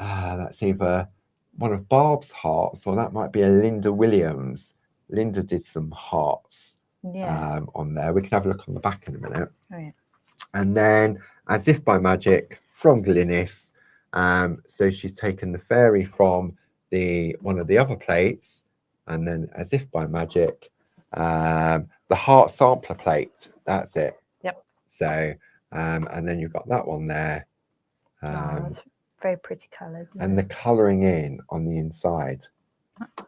either one of Barb's hearts, or that might be a Linda Williams. Linda did some hearts on there. We can have a look on the back in a minute. Oh, yeah. And then As If by Magic from Glynis. So she's taken the fairy from one of the other plates, and then As If by Magic, the heart sampler plate. That's it. Yep. So and then you've got that one there. That's very pretty colours. And the colouring in on the inside.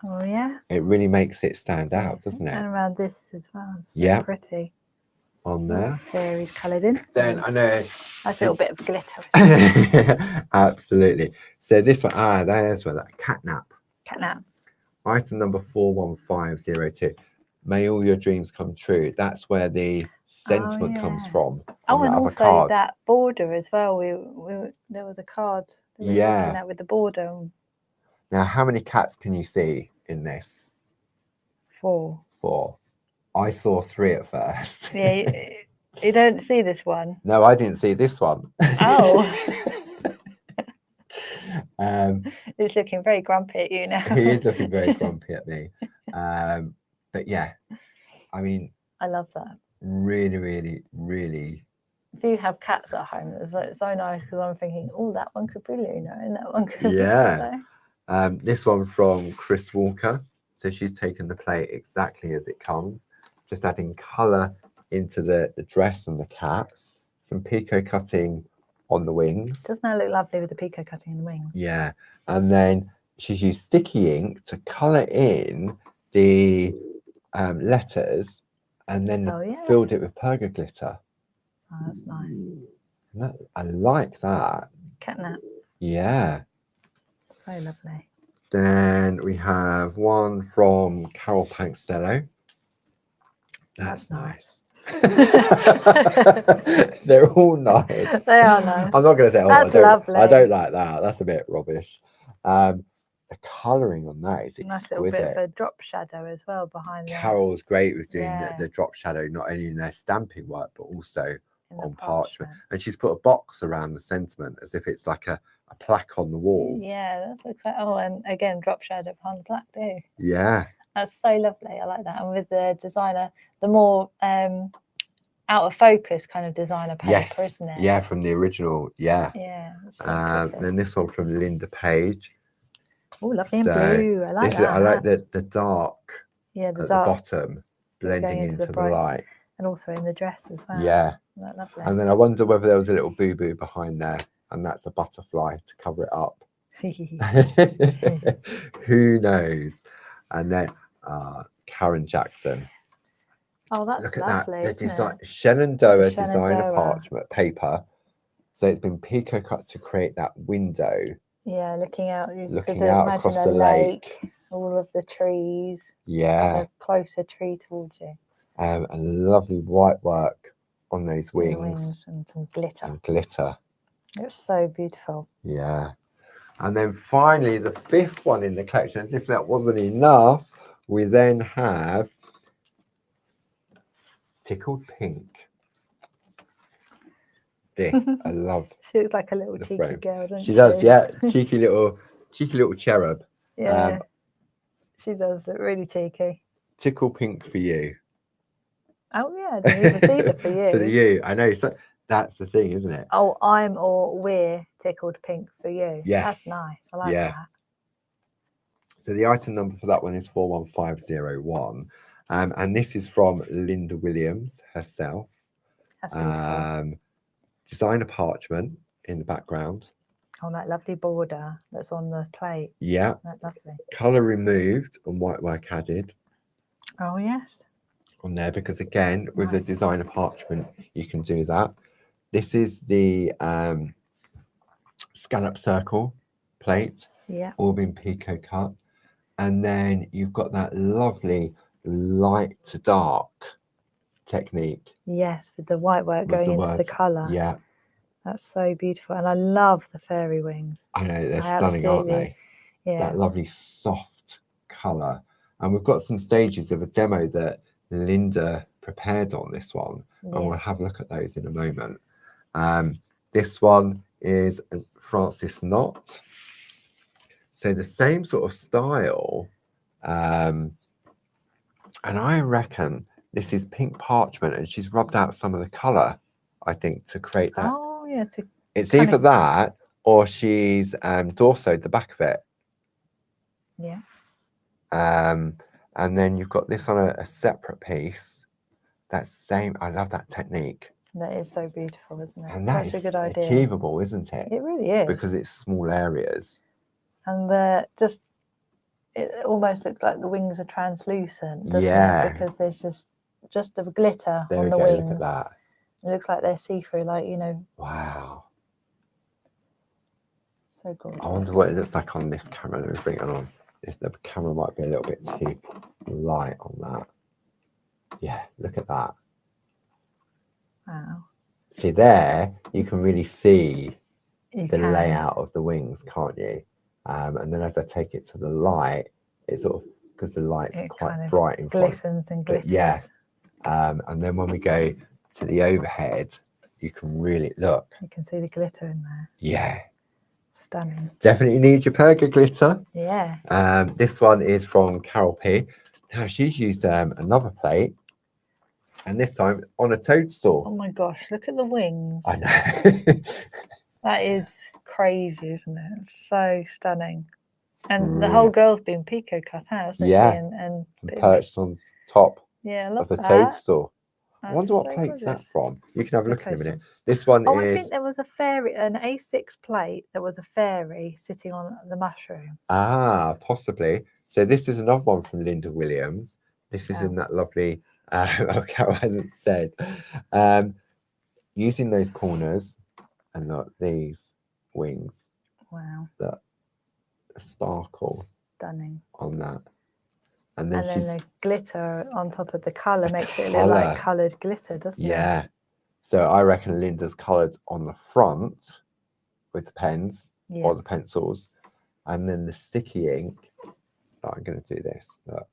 Oh yeah. It really makes it stand out, doesn't it? And around this as well. It's yeah. Pretty. On there. Fairies coloured in. Then I know. Nice little bit of glitter. Absolutely. So this one, there's where that catnap. Catnap. Item number 41502. May all your dreams come true. That's where the sentiment comes from. Oh, and also that border as well. There was a card that we were looking at with the border. Now, how many cats can you see in this? 4. 4. I saw 3 at first. Yeah, you don't see this one? No, I didn't see this one. Oh. He's looking very grumpy at you now. He is looking very grumpy at me. But yeah, I mean, I love that. Really, really, really. If you have cats at home, it's so nice, because I'm thinking, oh, that one could be Luna and that one could be Luna. This one from Chris Walker. So she's taken the plate exactly as it comes, just adding colour into the dress and the cats, some pico cutting on the wings. Doesn't that look lovely with the pico cutting in the wings? Yeah, and then she's used sticky ink to colour in the letters, and then filled it with perga glitter. Oh, that's nice. I like that. Catnap. Yeah. So lovely. Then we have one from Carol Pankstello. That's nice. They're all nice. They are nice. I'm not going to say, lovely. I don't like that. That's a bit rubbish. The colouring on that is exquisite. Nice little bit of a drop shadow as well behind there. Carol's great with doing the drop shadow, not only in their stamping work, but also on parchment. And she's put a box around the sentiment as if it's like a plaque on the wall. Yeah, that looks like, and again, drop shadow behind the plaque too. Yeah. That's so lovely. I like that. And with the designer, the more out of focus kind of designer paper, isn't it? Yeah, from the original. Yeah. Yeah. Then this one from Linda Page. Oh, lovely and blue. I like that. I like the dark at the bottom blending into the light. And also in the dress as well. Yeah. Isn't that lovely? And then I wonder whether there was a little boo-boo behind there, and that's a butterfly to cover it up. Who knows? And then Karen Jackson. Oh, that's Look at lovely, that. The design, Shenandoah designer parchment paper. So it's been pico cut to create that window. Yeah, looking out across the lake. All of the trees. Yeah. A closer tree towards you. And lovely white work on those wings. And some glitter. It's so beautiful. Yeah. And then finally, the 5th one in the collection, as if that wasn't enough, we then have Tickled Pink. This I love. She looks like a little cheeky girl, doesn't she? She does, yeah. Cheeky little cherub. Yeah. She does look really cheeky. Tickled Pink for you. Oh yeah, I didn't even see the for you. For you, I know. So that's the thing, isn't it? Oh, we're tickled pink for you. Yes. That's nice. I like that. So the item number for that one is 41501. And this is from Linda Williams herself. That's beautiful. Designer parchment in the background. Oh, that lovely border that's on the plate. Yeah. That's lovely. Colour removed and white work added. Oh, yes. On there, because again, with the designer parchment, you can do that. This is the scallop circle plate. Yeah. All been pico cut. And then you've got that lovely light to dark technique. Yes, with the white work going into the colour. Yeah. That's so beautiful. And I love the fairy wings. I know, they're stunning, aren't they? Yeah. That lovely soft colour. And we've got some stages of a demo that Linda prepared on this one. And we'll have a look at those in a moment. This one is Francis Knott. So the same sort of style, and I reckon this is pink parchment, and she's rubbed out some of the colour, I think, to create that. Oh yeah, It's either that or she's dorsoed the back of it. Yeah. And then you've got this on a separate piece. That same, I love that technique. That is so beautiful, isn't it? And that Such a is good idea. achievable, isn't it? It really is. Because it's small areas. And it almost looks like the wings are translucent, doesn't Yeah. it? Because there's just a glitter There on we the go, wings. look at that. It looks like they're see-through, like, you know. Wow. So gorgeous. I wonder what it looks like on this camera. Let me bring it on. If the camera might be a little bit too light on that. Yeah, look at that. Wow. See there, you can really see the layout of the wings, can't you? And then as I take it to the light, it's sort of, because the light's quite bright in front. Glistens and glitters. Yeah. And then when we go to the overhead, you can really look. You can see the glitter in there. Yeah. Stunning. Definitely need your perga glitter. Yeah. This one is from Carol P. Now she's used another plate, and this time on a toadstool. Oh my gosh, look at the wings. I know. That is crazy, isn't it? It's so stunning. And the whole girl's been pico cut out, hasn't yeah. she? And perched on top of a toadstool. That's I wonder what so plate's gorgeous. that from. You can have a look in a minute. This one is... I think there was a fairy, an A6 plate, there was a fairy sitting on the mushroom. Ah, possibly. So this is another one from Linda Williams. This is in that lovely... Carol hasn't said. Using those corners and look, these wings. Wow. Look, a sparkle. Stunning. On that. And then the glitter on top of the colour makes it look like coloured glitter, doesn't it? Yeah. So I reckon Linda's coloured on the front with the pens or the pencils. And then the sticky ink. Oh, I'm going to do this. Look.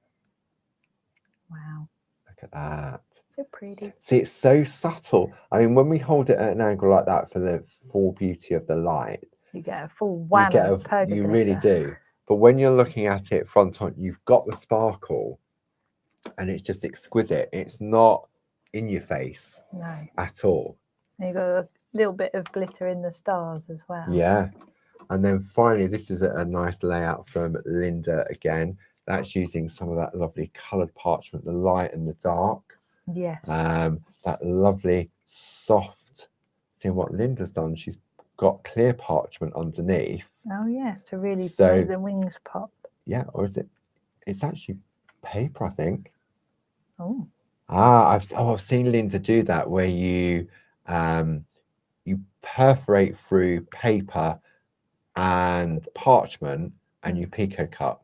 Wow. Look at that. So pretty. See, it's so subtle. I mean, when we hold it at an angle like that for the full beauty of the light, you get a full whammy of perga glitter. You really do. But when you're looking at it front on, you've got the sparkle and it's just exquisite. It's not in your face at all. And you've got a little bit of glitter in the stars as well. Yeah. And then finally, this is a nice layout from Linda again. That's using some of that lovely coloured parchment, the light and the dark. Yes. That lovely soft. Seeing what Linda's done, she's got clear parchment underneath. Oh yes, to really make the wings pop. Yeah, or is it? It's actually paper, I think. Oh. I've seen Linda do that, where you perforate through paper and parchment, and you pico cut.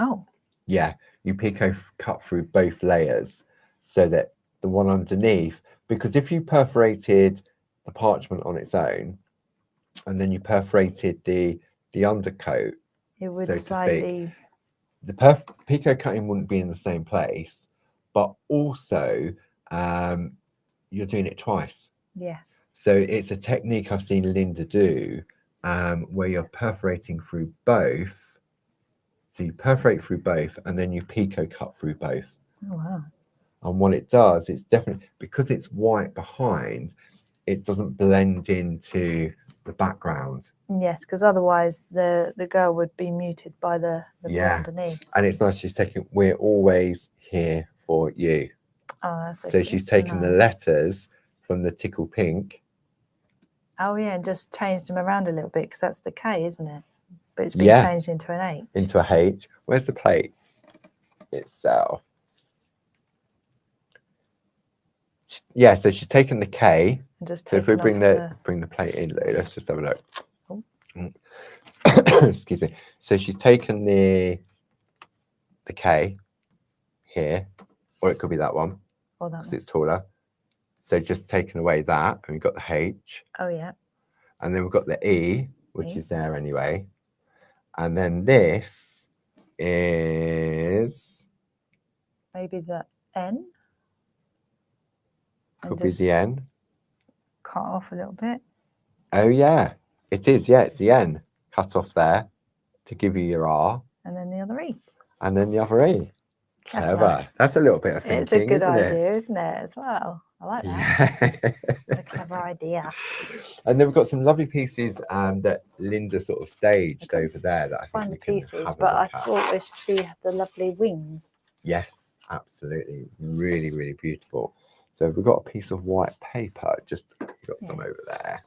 Oh. Yeah, you pico cut through both layers, so that the one underneath, because if you perforated the parchment on its own, and then you perforated the undercoat, it would so slightly... to speak, the pico cutting wouldn't be in the same place, but also you're doing it twice. Yes. So it's a technique I've seen Linda do, where you're perforating through both. So you perforate through both, and then you pico cut through both. Oh wow. And what it does, it's definitely, because it's white behind, it doesn't blend into the background. Yes, because otherwise the girl would be muted by the blue underneath. And it's nice she's taking, we're always here for you. Oh, that's so she's taken the letters from the Tickled pink. Oh yeah, and just changed them around a little bit, because that's the K, isn't it? But it's been changed into an H. Into a H. Where's the plate itself? Yeah, so she's taken the K. And just so if we bring the plate in, let's just have a look. Oh. Excuse me. So she's taken the K here, or it could be that one, because it's taller. So just taken away that, and we've got the H. Oh yeah. And then we've got the E, which is there anyway. And then this is maybe the N. Could be the N. Cut off a little bit. Oh yeah, it is. Yeah, it's the N cut off there. to give you your R. And then the other E. And then the other E. That's Clever. nice. That's a little bit of thinking, It's a good isn't idea, isn't it, as well? I like that. Yeah. A clever idea. And then we've got some lovely pieces that Linda sort of staged I've got over there that I think fun we can pieces, have a but I look at. thought we should see the lovely wings. Yes, absolutely. Really, really beautiful. So we've got a piece of white paper. Just got some over there.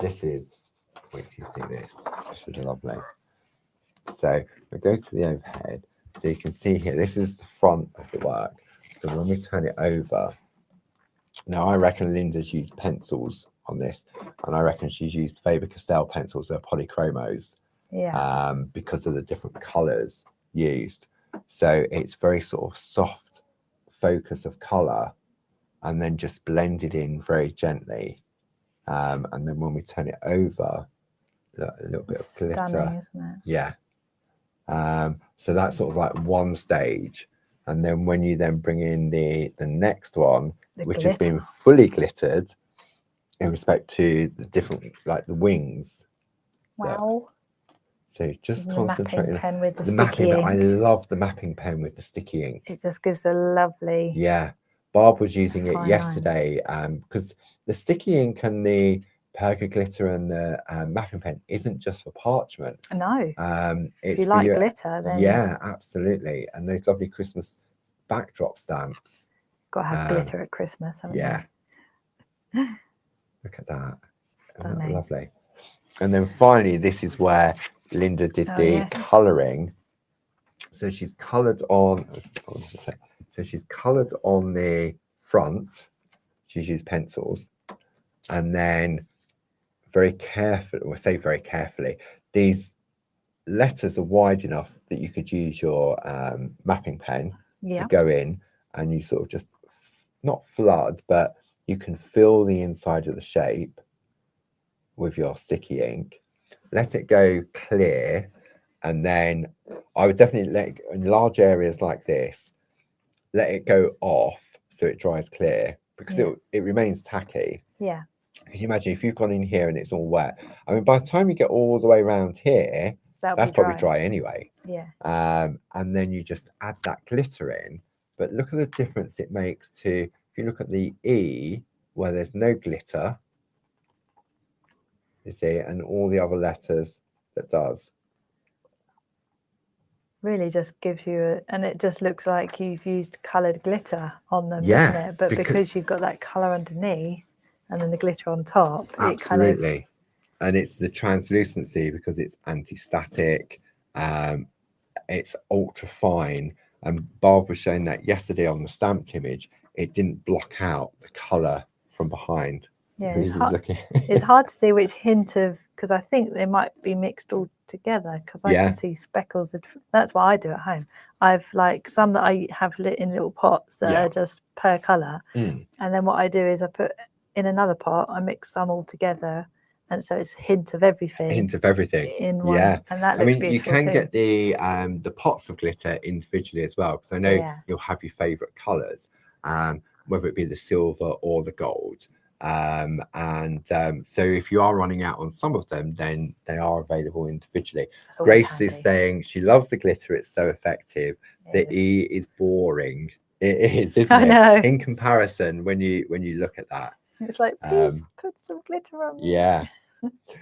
This is, wait till you see this. This is lovely. So we go to the overhead. So you can see here, this is the front of the work. So when we turn it over, now I reckon Linda's used pencils on this, and I reckon she's used Faber-Castell pencils, they're polychromos, because of the different colours used. So it's very sort of soft focus of colour, and then just blended in very gently. And then when we turn it over, look, a little bit of glitter. Stunning, isn't it? Yeah. So that's sort of like one stage, and then when you then bring in the next one, which has been fully glittered in respect to the different, like the wings. Wow. So just Isn't concentrating. The mapping pen with the sticky mapping ink. I love the mapping pen with the sticky ink. It just gives a lovely. Yeah, Barb was using it fine yesterday because the sticky ink and the perca glitter and the mapping pen isn't just for parchment. No. It's if you like glitter, then yeah, absolutely. And those lovely Christmas backdrop stamps. Got to have glitter at Christmas, haven't Yeah. you? Look at that. Isn't that Stunning. lovely. And then finally, this is where Linda did the colouring. So she's coloured on. So she's coloured on the front. She's used pencils, and then very carefully, or say very carefully, these letters are wide enough that you could use your mapping pen to go in, and you sort of just not flood, but you can fill the inside of the shape with your sticky ink, let it go clear, and then I would definitely let it, in large areas like this, let it go off so it dries clear, because it remains tacky. Yeah. Can you imagine if you've gone in here and it's all wet? I mean, by the time you get all the way around here, that's probably dry anyway. Yeah. And then you just add that glitter in. But look at the difference it makes to, if you look at the E, where there's no glitter, you see, and all the other letters that does. Really just gives you and it just looks like you've used coloured glitter on them, doesn't it? But because you've got that colour underneath and then the glitter on top, absolutely. And it's the translucency because it's anti-static, it's ultra fine. And Barb was showing that yesterday on the stamped image, it didn't block out the colour from behind. Yeah, it's hard to see which hint of, because I think they might be mixed all together, because I can see speckles. That's what I do at home. I've like some that I have lit in little pots that are just per colour. And then what I do is I put in another pot, I mix some all together. And so it's hint of everything. Hint of everything. In one. Yeah. And that looks beautiful. You can get the pots of glitter individually as well, because I know you'll have your favourite colours, whether it be the silver or the gold. So if you are running out on some of them, then they are available individually. Grace is saying she loves the glitter, it's so effective. The E is boring. It is, isn't it? In comparison, when you look at that. It's like, please put some glitter on me. Yeah.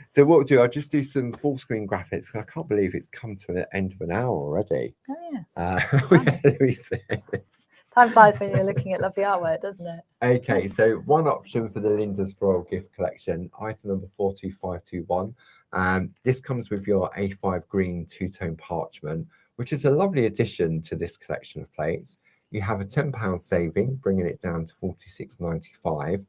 So what we'll do, I'll just do some full screen graphics. I can't believe it's come to the end of an hour already. Oh yeah. Louise. Time flies when you're looking at lovely artwork, doesn't it? Okay, so one option for the Linda's Floral Gift Collection, item number 42521. This comes with your A5 green two-tone parchment, which is a lovely addition to this collection of plates. You have a £10 saving, bringing it down to £46.95.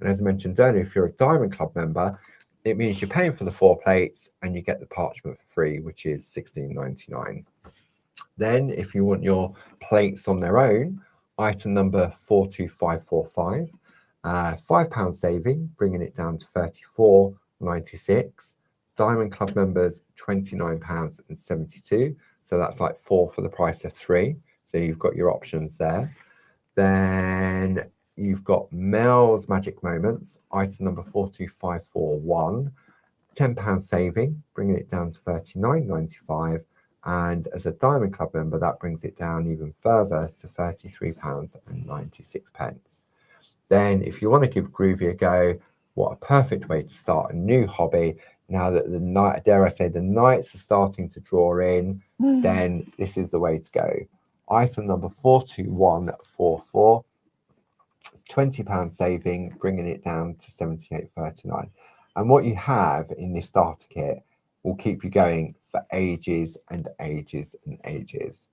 And as I mentioned earlier, if you're a Diamond Club member, it means you're paying for the 4 plates and you get the parchment for free, which is £16.99. Then if you want your plates on their own, item number 42545, £5 saving, bringing it down to £34.96. Diamond Club members, £29.72. So that's like 4 for the price of 3. So you've got your options there. Then you've got Mel's Magic Moments, item number 42541. £10 saving, bringing it down to £39.95. And as a Diamond Club member, that brings it down even further to £33.96. Then if you want to give Groovi a go, what a perfect way to start a new hobby. Now that the night, dare I say, the nights are starting to draw in, then this is the way to go. Item number 42144. It's £20 saving, bringing it down to £78.39. And what you have in this starter kit will keep you going for ages and ages and ages.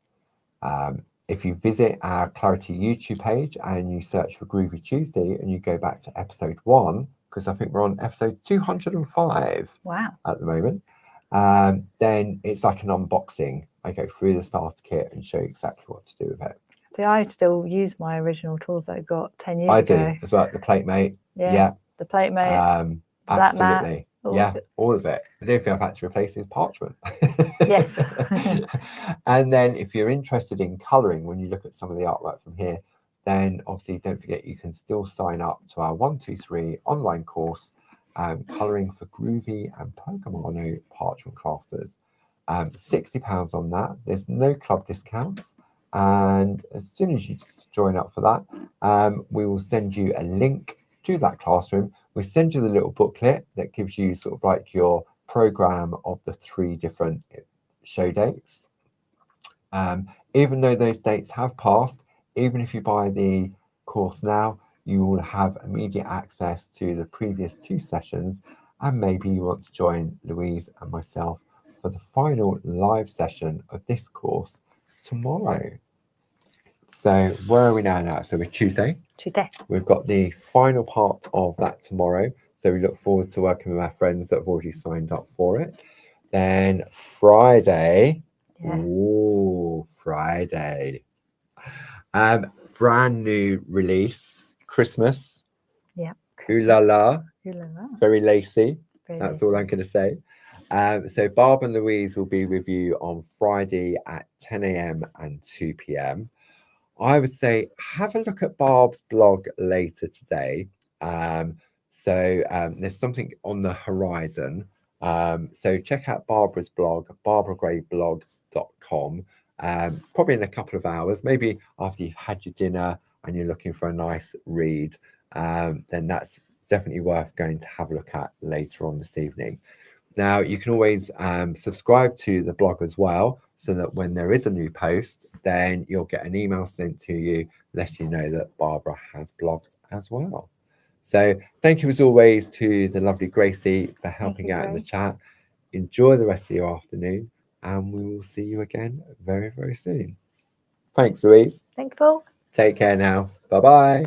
If you visit our Clarity YouTube page and you search for Groovy Tuesday and you go back to episode 1, because I think we're on episode 205 at the moment, then it's like an unboxing. I go through the starter kit and show you exactly what to do with it. See, I still use my original tools that I got 10 years ago. I do as well. The plate mate. Yeah. The plate mate. Absolutely. All yeah, all of it. The only thing I've had to replace is parchment. Yes. And then if you're interested in colouring, when you look at some of the artwork from here, then obviously don't forget you can still sign up to our 123 online course, Colouring for Groovy and Pergamano Parchment Crafters. £60 on that. There's no club discounts. And as soon as you join up for that, we will send you a link to that classroom. We send you the little booklet that gives you sort of like your program of the 3 different show dates. Even though those dates have passed, even if you buy the course now, you will have immediate access to the previous 2 sessions, and maybe you want to join Louise and myself for the final live session of this course tomorrow. So where are we now? So we're Tuesday. We've got the final part of that tomorrow. So we look forward to working with our friends that have already signed up for it. Then Friday. Yes. Ooh, Friday. Brand new release, Christmas. Yeah. Ooh la la. Ooh la la. Very lacy. Very That's lacy. all I'm going to say. So Barb and Louise will be with you on Friday at 10 a.m. and 2 p.m. I would say have a look at Barb's blog later today. There's something on the horizon. So check out Barbara's blog, barbaragrayblog.com. Probably in a couple of hours, maybe after you've had your dinner and you're looking for a nice read, then that's definitely worth going to have a look at later on this evening. Now, you can always subscribe to the blog as well, so that when there is a new post, then you'll get an email sent to you, letting you know that Barbara has blogged as well. So thank you as always to the lovely Gracie for helping out in the chat. Enjoy the rest of your afternoon, and we will see you again very, very soon. Thanks, Louise. Thanks, Paul. Take care now. Bye-bye.